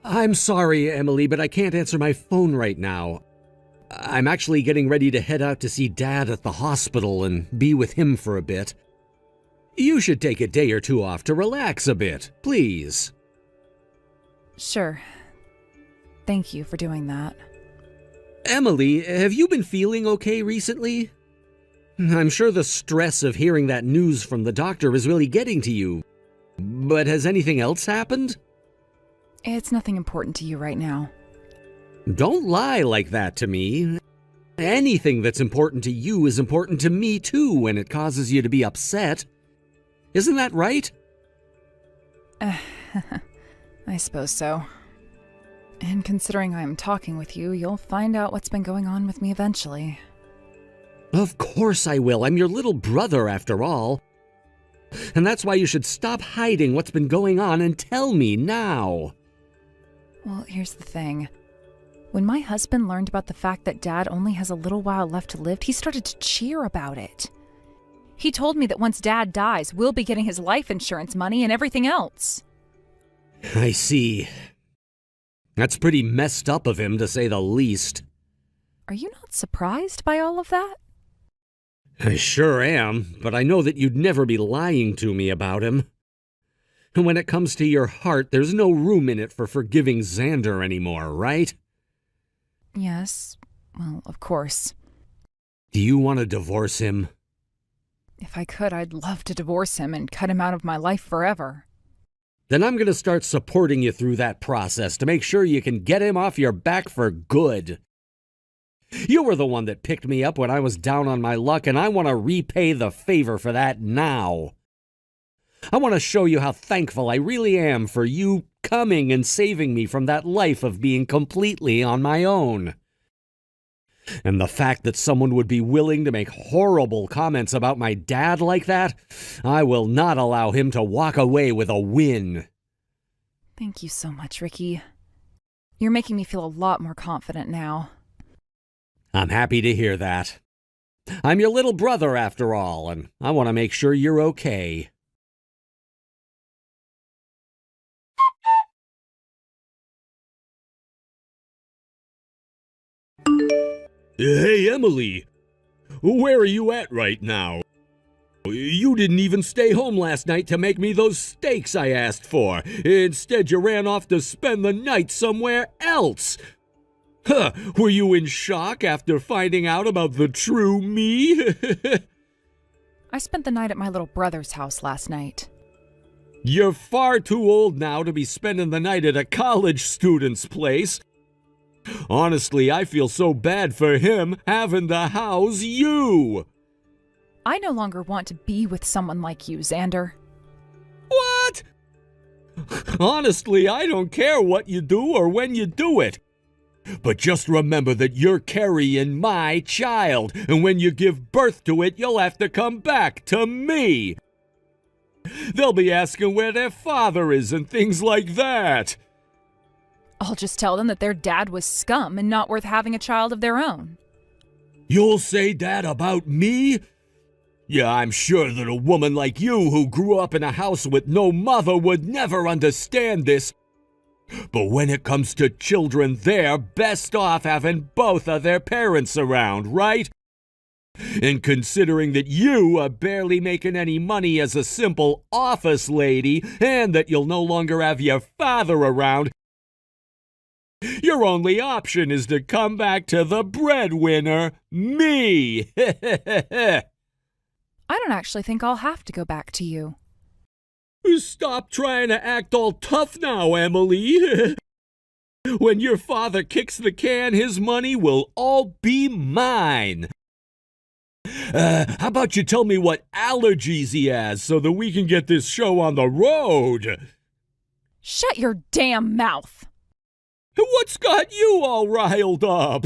I'm sorry, Emily, but I can't answer my phone right now. I'm actually getting ready to head out to see Dad at the hospital and be with him for a bit. You should take a day or two off to relax a bit, please. Sure. Thank you for doing that. Emily, have you been feeling okay recently? I'm sure the stress of hearing that news from the doctor is really getting to you. But has anything else happened? It's nothing important to you right now. Don't lie like that to me. Anything that's important to you is important to me too when it causes you to be upset. Isn't that right? I suppose so. And considering I'm talking with you, you'll find out what's been going on with me eventually. Of course I will. I'm your little brother after all. And that's why you should stop hiding what's been going on and tell me now. Well, here's the thing. When my husband learned about the fact that Dad only has a little while left to live, he started to cheer about it. He told me that once Dad dies, we'll be getting his life insurance money and everything else. I see. That's pretty messed up of him, to say the least. Are you not surprised by all of that? I sure am, but I know that you'd never be lying to me about him. And when it comes to your heart, there's no room in it for forgiving Xander anymore, right? Yes, well, of course. Do you want to divorce him? If I could, I'd love to divorce him and cut him out of my life forever. Then I'm going to start supporting you through that process to make sure you can get him off your back for good. You were the one that picked me up when I was down on my luck, and I want to repay the favor for that now. I want to show you how thankful I really am for you coming and saving me from that life of being completely on my own. And the fact that someone would be willing to make horrible comments about my dad like that, I will not allow him to walk away with a win. Thank you so much, Ricky. You're making me feel a lot more confident now. I'm happy to hear that. I'm your little brother after all, and I want to make sure you're okay. Hey, Emily. Where are you at right now? You didn't even stay home last night to make me those steaks I asked for. Instead, you ran off to spend the night somewhere else. Huh, were you in shock after finding out about the true me? I spent the night at my little brother's house last night. You're far too old now to be spending the night at a college student's place. Honestly, I feel so bad for him having to house you. I no longer want to be with someone like you, Xander. What? Honestly, I don't care what you do or when you do it. But just remember that you're carrying my child, and when you give birth to it, you'll have to come back to me. They'll be asking where their father is and things like that. I'll just tell them that their dad was scum and not worth having a child of their own. You'll say that about me? Yeah, I'm sure that a woman like you who grew up in a house with no mother would never understand this. But when it comes to children, they're best off having both of their parents around, right? And considering that you are barely making any money as a simple office lady, and that you'll no longer have your father around, your only option is to come back to the breadwinner, me. I don't actually think I'll have to go back to you. Stop trying to act all tough now, Emily. When your father kicks the can, his money will all be mine. How about you tell me what allergies he has so that we can get this show on the road? Shut your damn mouth! What's got you all riled up?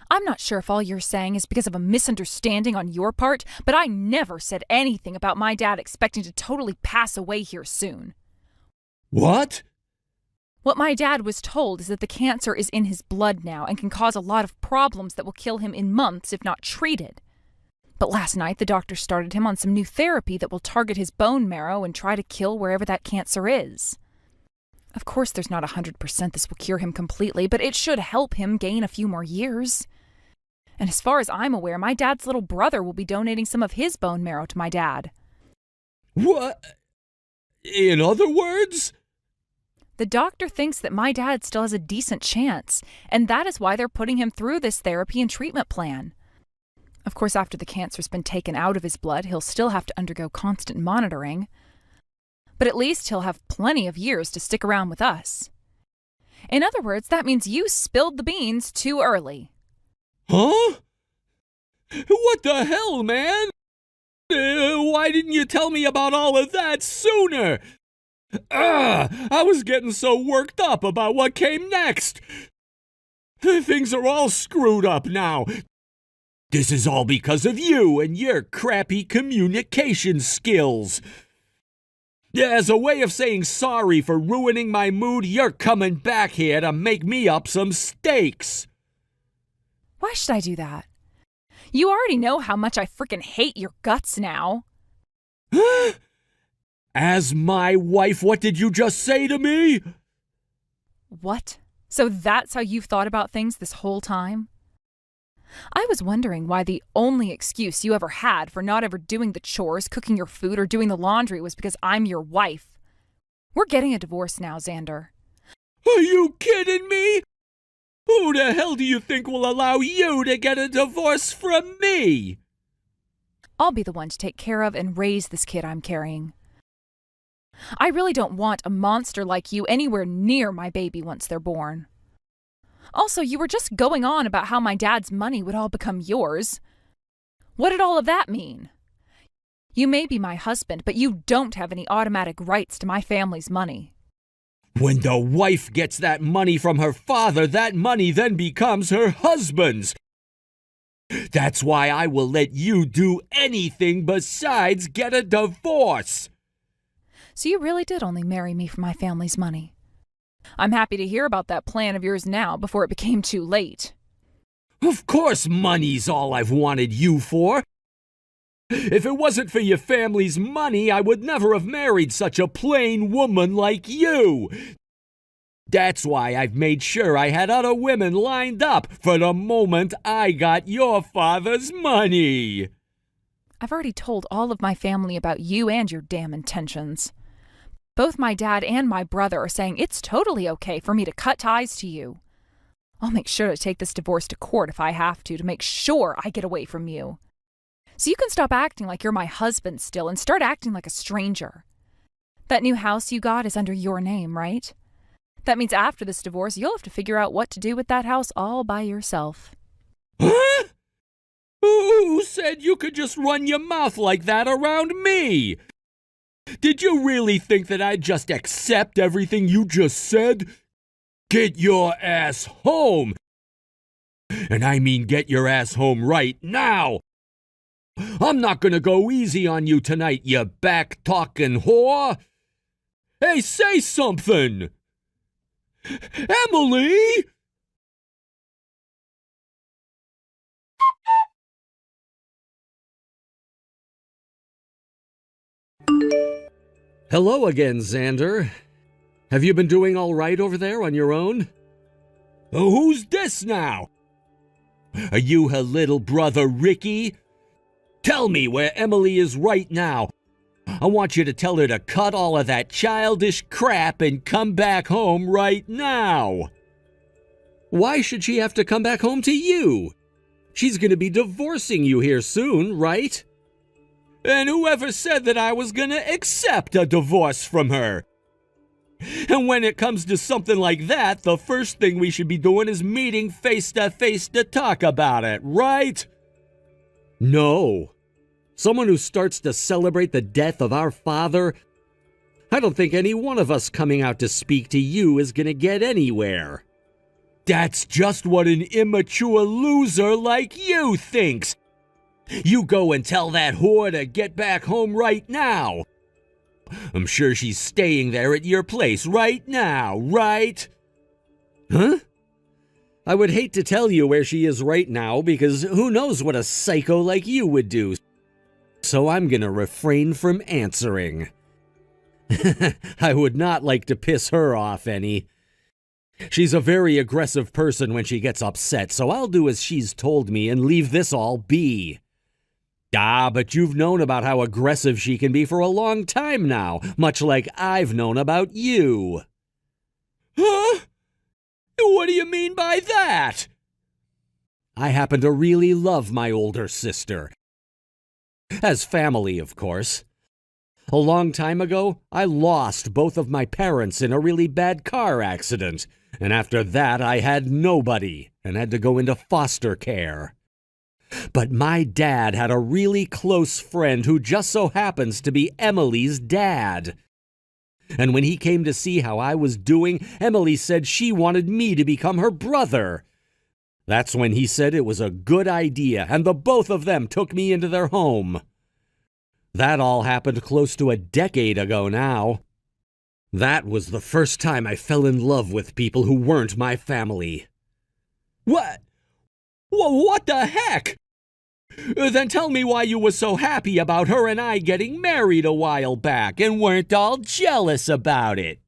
I'm not sure if all you're saying is because of a misunderstanding on your part, but I never said anything about my dad expecting to totally pass away here soon. What? What my dad was told is that the cancer is in his blood now and can cause a lot of problems that will kill him in months if not treated. But last night, the doctor started him on some new therapy that will target his bone marrow and try to kill wherever that cancer is. Of course, there's not 100% this will cure him completely, but it should help him gain a few more years. And as far as I'm aware, my dad's little brother will be donating some of his bone marrow to my dad. What? In other words? The doctor thinks that my dad still has a decent chance, and that is why they're putting him through this therapy and treatment plan. Of course, after the cancer's been taken out of his blood, he'll still have to undergo constant monitoring. But at least he'll have plenty of years to stick around with us. In other words, that means you spilled the beans too early. Huh? What the hell, man? Why didn't you tell me about all of that sooner? I was getting so worked up about what came next. Things are all screwed up now. This is all because of you and your crappy communication skills. As a way of saying sorry for ruining my mood, you're coming back here to make me up some steaks. Why should I do that? You already know how much I frickin' hate your guts now. As my wife, what did you just say to me? What? So that's how you've thought about things this whole time? I was wondering why the only excuse you ever had for not ever doing the chores, cooking your food, or doing the laundry was because I'm your wife. We're getting a divorce now, Xander. Are you kidding me? Who the hell do you think will allow you to get a divorce from me? I'll be the one to take care of and raise this kid I'm carrying. I really don't want a monster like you anywhere near my baby once they're born. Also, you were just going on about how my dad's money would all become yours. What did all of that mean? You may be my husband, but you don't have any automatic rights to my family's money. When the wife gets that money from her father, that money then becomes her husband's. That's why I will let you do anything besides get a divorce. So you really did only marry me for my family's money. I'm happy to hear about that plan of yours now before it became too late. Of course money's all I've wanted you for. If it wasn't for your family's money, I would never have married such a plain woman like you. That's why I've made sure I had other women lined up for the moment I got your father's money. I've already told all of my family about you and your damn intentions. Both my dad and my brother are saying it's totally okay for me to cut ties to you. I'll make sure to take this divorce to court if I have to make sure I get away from you. So you can stop acting like you're my husband still and start acting like a stranger. That new house you got is under your name, right? That means after this divorce, you'll have to figure out what to do with that house all by yourself. Huh? Who said you could just run your mouth like that around me? Did you really think that I'd just accept everything you just said? Get your ass home! And I mean get your ass home right now! I'm not gonna go easy on you tonight, you back-talking whore! Hey, say something! Emily! Hello again, Xander. Have you been doing all right over there on your own? Who's this now? Are you her little brother, Ricky? Tell me where Emily is right now. I want you to tell her to cut all of that childish crap and come back home right now. Why should she have to come back home to you? She's going to be divorcing you here soon, right? And whoever said that I was going to accept a divorce from her? And when it comes to something like that, the first thing we should be doing is meeting face to face to talk about it, right? No. Someone who starts to celebrate the death of our father? I don't think any one of us coming out to speak to you is going to get anywhere. That's just what an immature loser like you thinks. You go and tell that whore to get back home right now. I'm sure she's staying there at your place right now, right? Huh? I would hate to tell you where she is right now because who knows what a psycho like you would do. So I'm gonna refrain from answering. I would not like to piss her off any. She's a very aggressive person when she gets upset, so I'll do as she's told me and leave this all be. Ah, but you've known about how aggressive she can be for a long time now, much like I've known about you. Huh? What do you mean by that? I happen to really love my older sister. As family, of course. A long time ago, I lost both of my parents in a really bad car accident, and after that I had nobody and had to go into foster care. But my dad had a really close friend who just so happens to be Emily's dad. And when he came to see how I was doing, Emily said she wanted me to become her brother. That's when he said it was a good idea, and the both of them took me into their home. That all happened close to a decade ago now. That was the first time I fell in love with people who weren't my family. What? What the heck? Then tell me why you were so happy about her and I getting married a while back and weren't all jealous about it.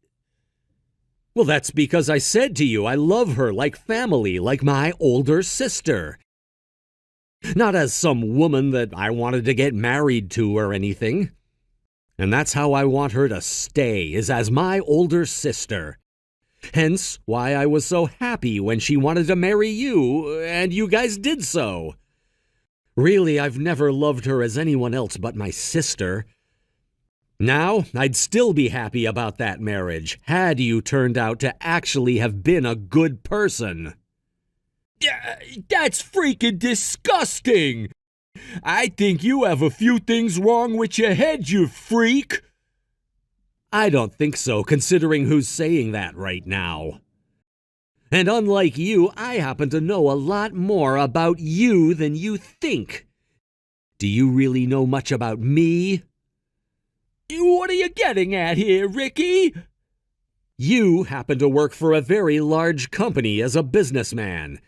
Well, that's because I said to you I love her like family, like my older sister. Not as some woman that I wanted to get married to or anything. And that's how I want her to stay, is as my older sister. Hence why I was so happy when she wanted to marry you, and you guys did so. Really, I've never loved her as anyone else but my sister. Now, I'd still be happy about that marriage, had you turned out to actually have been a good person. That's freaking disgusting! I think you have a few things wrong with your head, you freak! I don't think so, considering who's saying that right now. And unlike you, I happen to know a lot more about you than you think. Do you really know much about me? What are you getting at here, Ricky? You happen to work for a very large company as a businessman.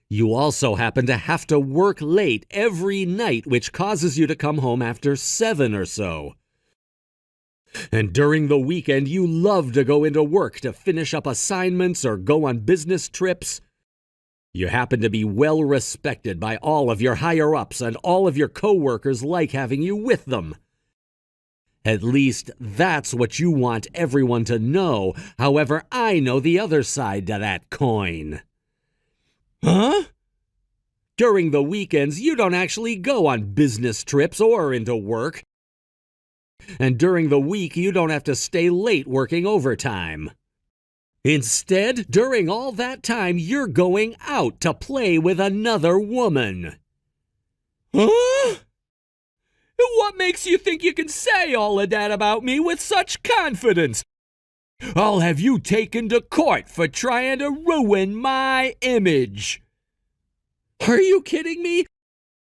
You also happen to have to work late every night, which causes you to come home after 7 or so. And during the weekend, you love to go into work to finish up assignments or go on business trips. You happen to be well respected by all of your higher-ups, and all of your co-workers like having you with them. At least that's what you want everyone to know. However, I know the other side to that coin. Huh? During the weekends, you don't actually go on business trips or into work. And during the week, you don't have to stay late working overtime. Instead, during all that time, you're going out to play with another woman. Huh? What makes you think you can say all of that about me with such confidence? I'll have you taken to court for trying to ruin my image. Are you kidding me?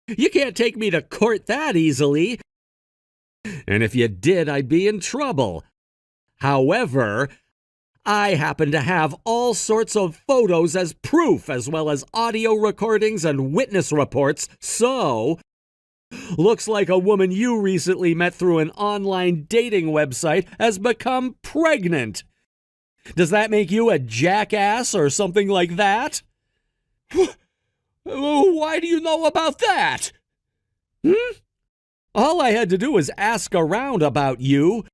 You can't take me to court that easily. And if you did, I'd be in trouble. However, I happen to have all sorts of photos as proof, as well as audio recordings and witness reports, so looks like a woman you recently met through an online dating website has become pregnant. Does that make you a jackass or something like that? Why do you know about that? All I had to do was ask around about you.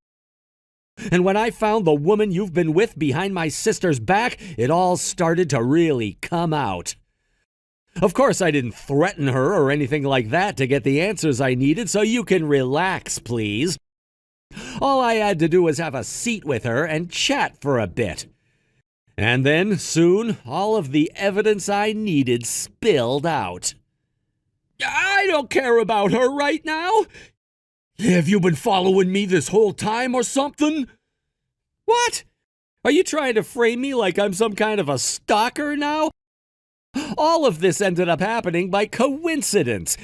And when I found the woman you've been with behind my sister's back, it all started to really come out. Of course, I didn't threaten her or anything like that to get the answers I needed, so you can relax, please. All I had to do was have a seat with her and chat for a bit. And then, soon, all of the evidence I needed spilled out. I don't care about her right now. Have you been following me this whole time or something? What? Are you trying to frame me like I'm some kind of a stalker now? All of this ended up happening by coincidence.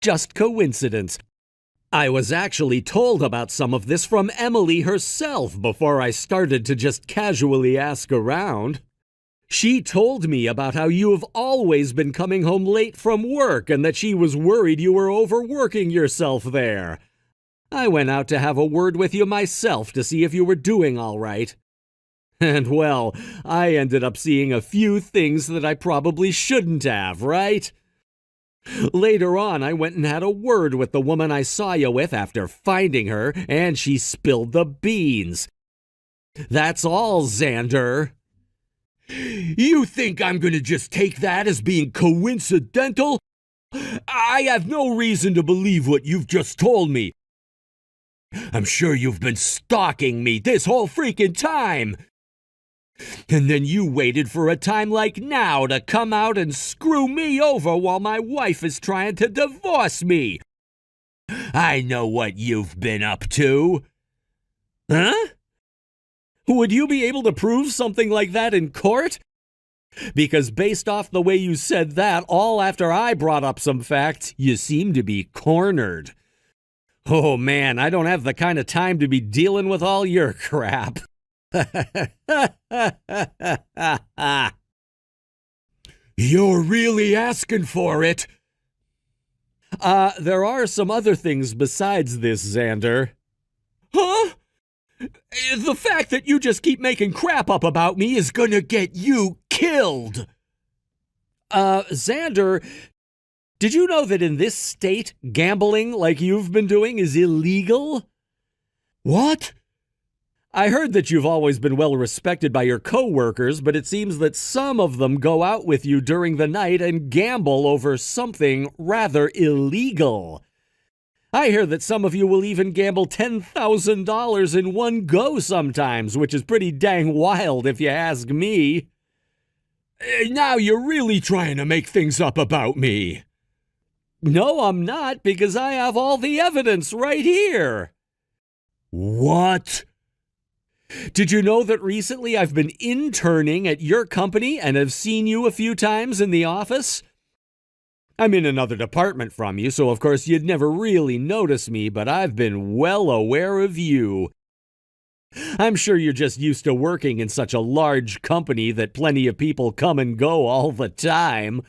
Just coincidence. I was actually told about some of this from Emily herself before I started to just casually ask around. She told me about how you have always been coming home late from work and that she was worried you were overworking yourself there. I went out to have a word with you myself to see if you were doing all right. And well, I ended up seeing a few things that I probably shouldn't have, right? Later on, I went and had a word with the woman I saw you with after finding her, and she spilled the beans. That's all, Xander. You think I'm gonna just take that as being coincidental? I have no reason to believe what you've just told me. I'm sure you've been stalking me this whole freaking time. And then you waited for a time like now to come out and screw me over while my wife is trying to divorce me. I know what you've been up to. Huh? Would you be able to prove something like that in court? Because based off the way you said that, all after I brought up some facts, you seem to be cornered. Oh man, I don't have the kind of time to be dealing with all your crap. You're really asking for it. There are some other things besides this, Xander. Huh? The fact that you just keep making crap up about me is gonna get you killed. Xander, did you know that in this state, gambling like you've been doing is illegal? What? I heard that you've always been well respected by your coworkers, but it seems that some of them go out with you during the night and gamble over something rather illegal. I hear that some of you will even gamble $10,000 in one go sometimes, which is pretty dang wild if you ask me. Now you're really trying to make things up about me. No, I'm not, because I have all the evidence right here. What? Did you know that recently I've been interning at your company and have seen you a few times in the office? I'm in another department from you, so of course you'd never really notice me, but I've been well aware of you. I'm sure you're just used to working in such a large company that plenty of people come and go all the time.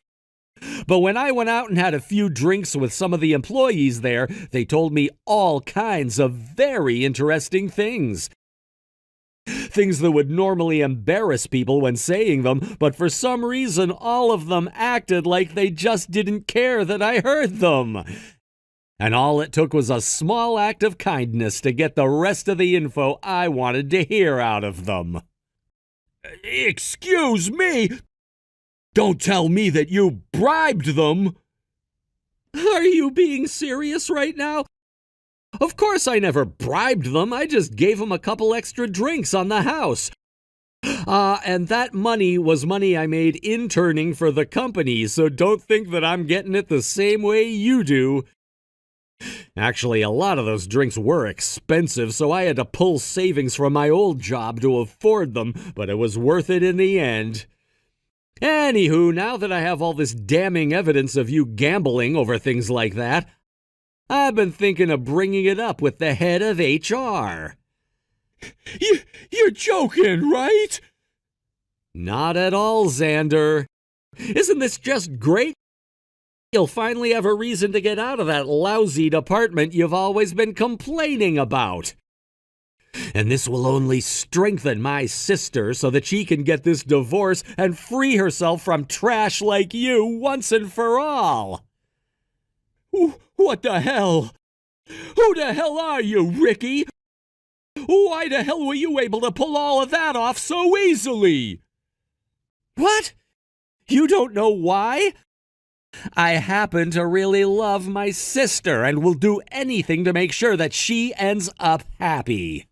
But when I went out and had a few drinks with some of the employees there, they told me all kinds of very interesting things. Things that would normally embarrass people when saying them, but for some reason all of them acted like they just didn't care that I heard them. And all it took was a small act of kindness to get the rest of the info I wanted to hear out of them. Excuse me? Don't tell me that you bribed them. Are you being serious right now? Of course I never bribed them. I just gave them a couple extra drinks on the house. And that money was money I made interning for the company, so don't think that I'm getting it the same way you do. Actually, a lot of those drinks were expensive, so I had to pull savings from my old job to afford them, but it was worth it in the end. Anywho, now that I have all this damning evidence of you gambling over things like that, I've been thinking of bringing it up with the head of HR. You're joking, right? Not at all, Xander. Isn't this just great? You'll finally have a reason to get out of that lousy department you've always been complaining about. And this will only strengthen my sister so that she can get this divorce and free herself from trash like you once and for all. What the hell? Who the hell are you, Ricky? Why the hell were you able to pull all of that off so easily? What? You don't know why? I happen to really love my sister and will do anything to make sure that she ends up happy.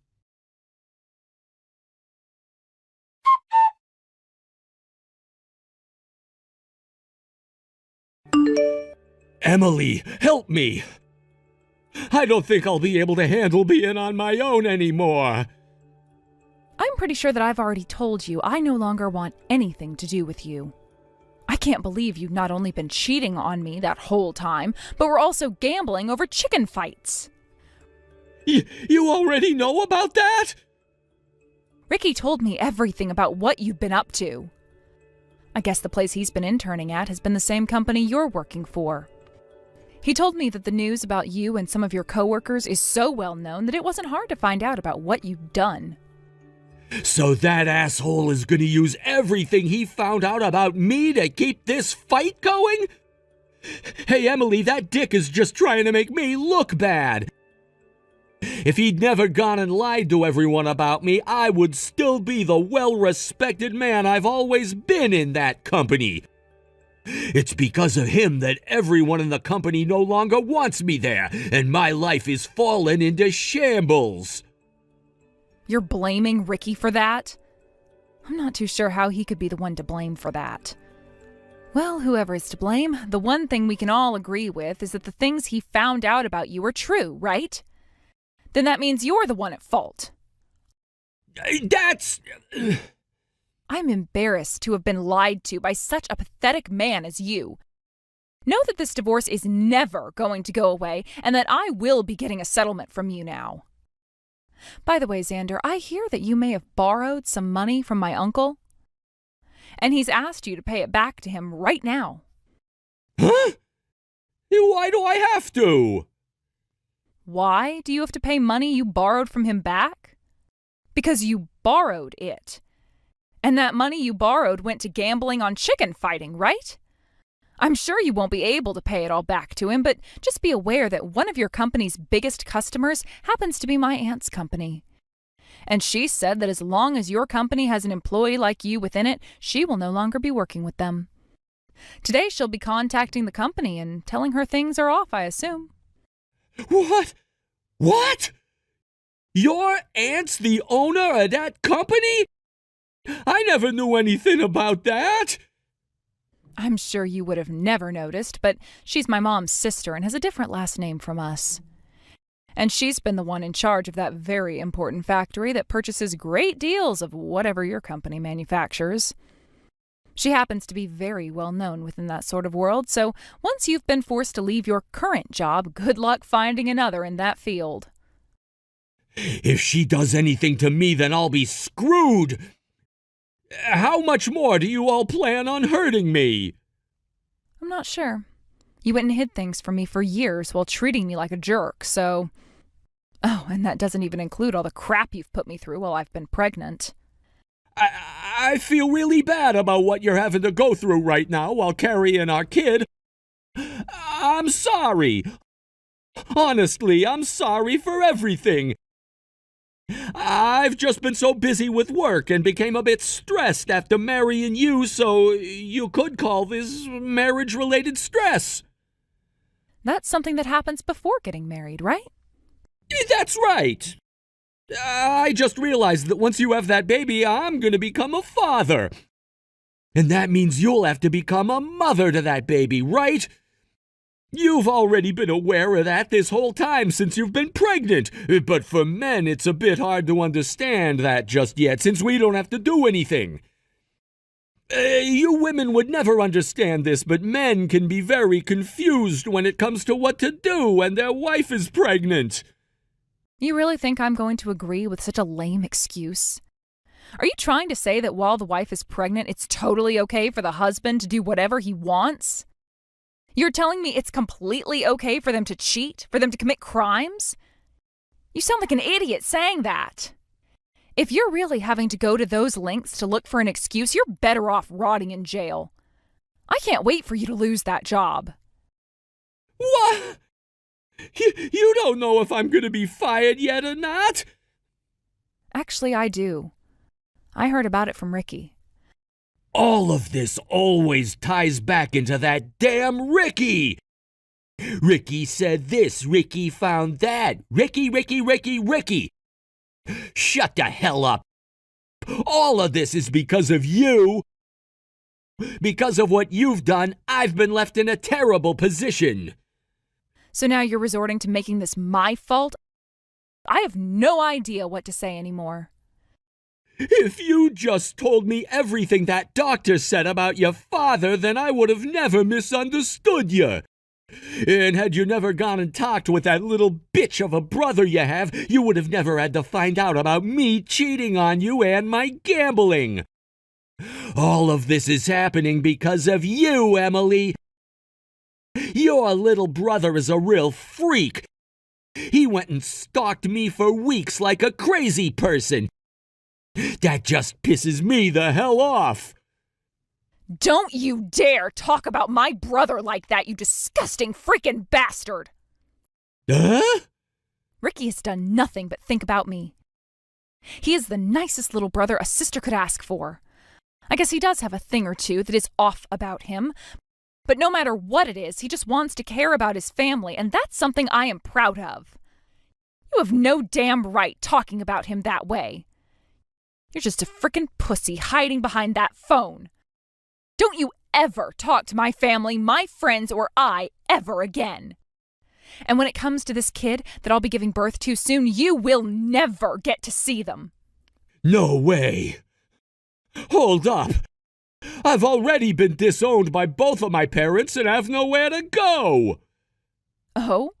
Emily, help me! I don't think I'll be able to handle being on my own anymore. I'm pretty sure that I've already told you I no longer want anything to do with you. I can't believe you've not only been cheating on me that whole time, but we're also gambling over chicken fights. You already know about that? Ricky told me everything about what you've been up to. I guess the place he's been interning at has been the same company you're working for. He told me that the news about you and some of your coworkers is so well known that it wasn't hard to find out about what you've done. So that asshole is gonna use everything he found out about me to keep this fight going? Hey, Emily, that dick is just trying to make me look bad. If he'd never gone and lied to everyone about me, I would still be the well-respected man I've always been in that company. It's because of him that everyone in the company no longer wants me there, and my life is fallen into shambles. You're blaming Ricky for that? I'm not too sure how he could be the one to blame for that. Well, whoever is to blame, the one thing we can all agree with is that the things he found out about you are true, right? Then that means you're the one at fault. That's... I'm embarrassed to have been lied to by such a pathetic man as you. Know that this divorce is never going to go away and that I will be getting a settlement from you now. By the way, Xander, I hear that you may have borrowed some money from my uncle, and he's asked you to pay it back to him right now. Huh? Why do I have to? Why do you have to pay money you borrowed from him back? Because you borrowed it. And that money you borrowed went to gambling on chicken fighting, right? I'm sure you won't be able to pay it all back to him, but just be aware that one of your company's biggest customers happens to be my aunt's company. And she said that as long as your company has an employee like you within it, she will no longer be working with them. Today she'll be contacting the company and telling her things are off, I assume. What? What? Your aunt's the owner of that company? I never knew anything about that. I'm sure you would have never noticed, but she's my mom's sister and has a different last name from us. And she's been the one in charge of that very important factory that purchases great deals of whatever your company manufactures. She happens to be very well known within that sort of world, so once you've been forced to leave your current job, good luck finding another in that field. If she does anything to me, then I'll be screwed. How much more do you all plan on hurting me? I'm not sure. You went and hid things from me for years while treating me like a jerk, so... Oh, and that doesn't even include all the crap you've put me through while I've been pregnant. I feel really bad about what you're having to go through right now while carrying our kid. I'm sorry. Honestly, I'm sorry for everything. I've just been so busy with work and became a bit stressed after marrying you, so you could call this marriage-related stress. That's something that happens before getting married, right? That's right. I I just realized that once you have that baby, I'm going to become a father. And that means you'll have to become a mother to that baby, right? You've already been aware of that this whole time since you've been pregnant. But for men, it's a bit hard to understand that just yet, since we don't have to do anything. You women would never understand this, but men can be very confused when it comes to what to do when their wife is pregnant. You really think I'm going to agree with such a lame excuse? Are you trying to say that while the wife is pregnant, it's totally okay for the husband to do whatever he wants? You're telling me it's completely okay for them to cheat, for them to commit crimes? You sound like an idiot saying that. If you're really having to go to those lengths to look for an excuse, you're better off rotting in jail. I can't wait for you to lose that job. What? You don't know if I'm going to be fired yet or not? Actually, I do. I heard about it from Ricky. All of this always ties back into that damn Ricky! Ricky said this, Ricky found that. Ricky. Shut the hell up. All of this is because of you. Because of what you've done, I've been left in a terrible position. So now you're resorting to making this my fault? I have no idea what to say anymore. If you just told me everything that doctor said about your father, then I would have never misunderstood you. And had you never gone and talked with that little bitch of a brother you have, you would have never had to find out about me cheating on you and my gambling. All of this is happening because of you, Emily. Your little brother is a real freak. He went and stalked me for weeks like a crazy person. That just pisses me the hell off. Don't you dare talk about my brother like that, you disgusting freaking bastard! Huh? Ricky has done nothing but think about me. He is the nicest little brother a sister could ask for. I guess he does have a thing or two that is off about him, but no matter what it is, he just wants to care about his family, and that's something I am proud of. You have no damn right talking about him that way. You're just a frickin' pussy hiding behind that phone. Don't you ever talk to my family, my friends, or I ever again. And when it comes to this kid that I'll be giving birth to soon, you will never get to see them. No way. Hold up. I've already been disowned by both of my parents and have nowhere to go. Oh?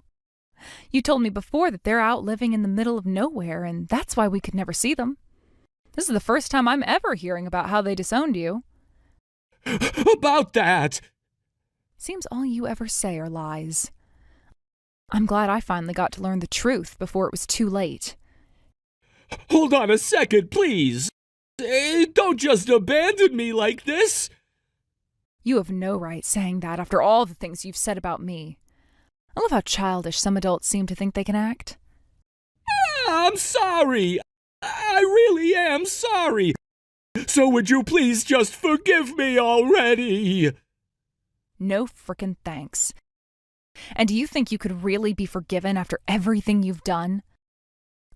You told me before that they're out living in the middle of nowhere, and that's why we could never see them. This is the first time I'm ever hearing about how they disowned you. About that! Seems all you ever say are lies. I'm glad I finally got to learn the truth before it was too late. Hold on a second, please. Don't just abandon me like this. You have no right saying that after all the things you've said about me. I love how childish some adults seem to think they can act. I'm sorry. I really am sorry. So would you please just forgive me already? No frickin' thanks. And do you think you could really be forgiven after everything you've done?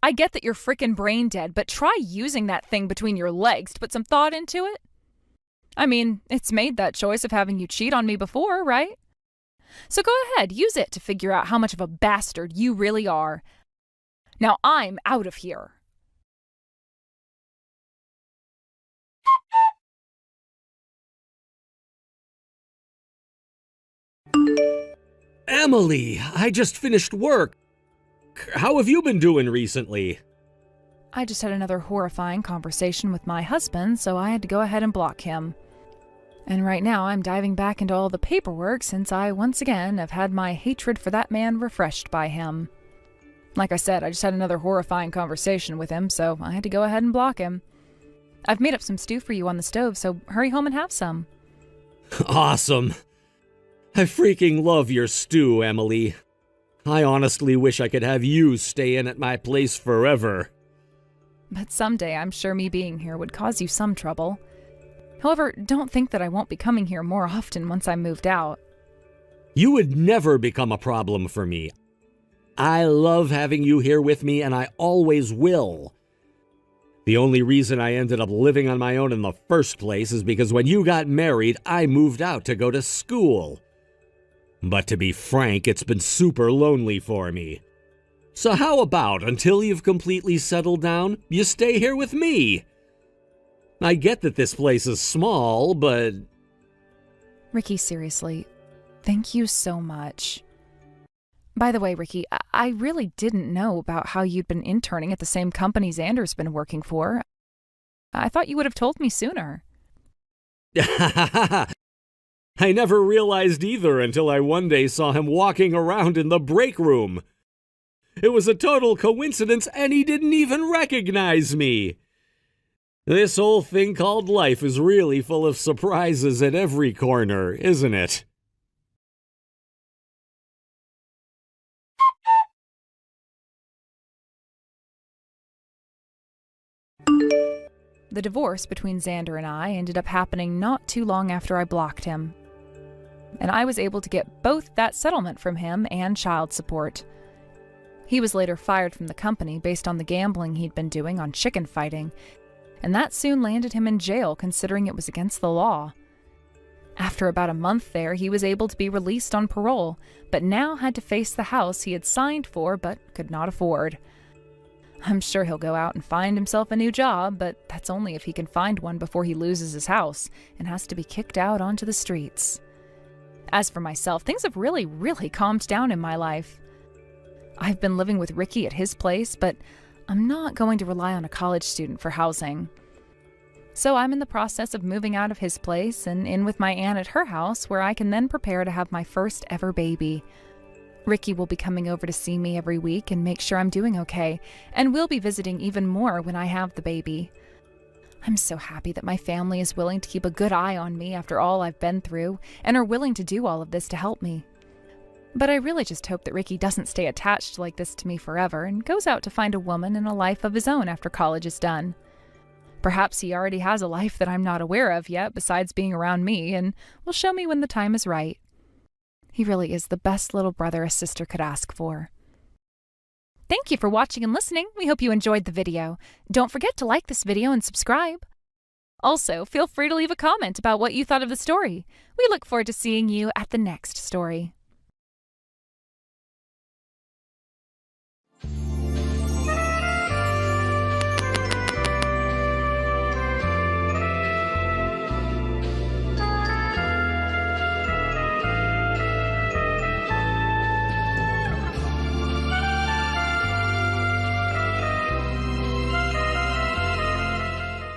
I get that you're frickin' brain dead, but try using that thing between your legs to put some thought into it. I mean, it's made that choice of having you cheat on me before, right? So go ahead, use it to figure out how much of a bastard you really are. Now I'm out of here. Emily, I just finished work. How have you been doing recently? I just had another horrifying conversation with my husband, so I had to go ahead and block him. And right now I'm diving back into all the paperwork since I once again have had my hatred for that man refreshed by him. Like I said, I just had another horrifying conversation with him, so I had to go ahead and block him. I've made up some stew for you on the stove, so hurry home and have some. Awesome. I freaking love your stew, Emily. I honestly wish I could have you stay in at my place forever. But someday I'm sure me being here would cause you some trouble. However, don't think that I won't be coming here more often once I'm moved out. You would never become a problem for me. I love having you here with me, and I always will. The only reason I ended up living on my own in the first place is because when you got married, I moved out to go to school. But to be frank, it's been super lonely for me. So how about, until you've completely settled down, you stay here with me? I get that this place is small, but... Ricky, seriously, thank you so much. By the way, Ricky, I really didn't know about how you'd been interning at the same company Xander's been working for. I thought you would have told me sooner. I never realized either until I one day saw him walking around in the break room. It was a total coincidence, and he didn't even recognize me. This whole thing called life is really full of surprises at every corner, isn't it? The divorce between Xander and I ended up happening not too long after I blocked him. And I was able to get both that settlement from him and child support. He was later fired from the company based on the gambling he'd been doing on chicken fighting, and that soon landed him in jail considering it was against the law. After about a month there, he was able to be released on parole, but now had to face the house he had signed for but could not afford. I'm sure he'll go out and find himself a new job, but that's only if he can find one before he loses his house and has to be kicked out onto the streets. As for myself, things have really calmed down in my life. I've been living with Ricky at his place, but I'm not going to rely on a college student for housing. So I'm in the process of moving out of his place and in with my aunt at her house, where I can then prepare to have my first ever baby. Ricky will be coming over to see me every week and make sure I'm doing okay, and we'll be visiting even more when I have the baby. I'm so happy that my family is willing to keep a good eye on me after all I've been through, and are willing to do all of this to help me. But I really just hope that Ricky doesn't stay attached like this to me forever and goes out to find a woman and a life of his own after college is done. Perhaps he already has a life that I'm not aware of yet besides being around me, and will show me when the time is right. He really is the best little brother a sister could ask for. Thank you for watching and listening. We hope you enjoyed the video. Don't forget to like this video and subscribe. Also, feel free to leave a comment about what you thought of the story. We look forward to seeing you at the next story.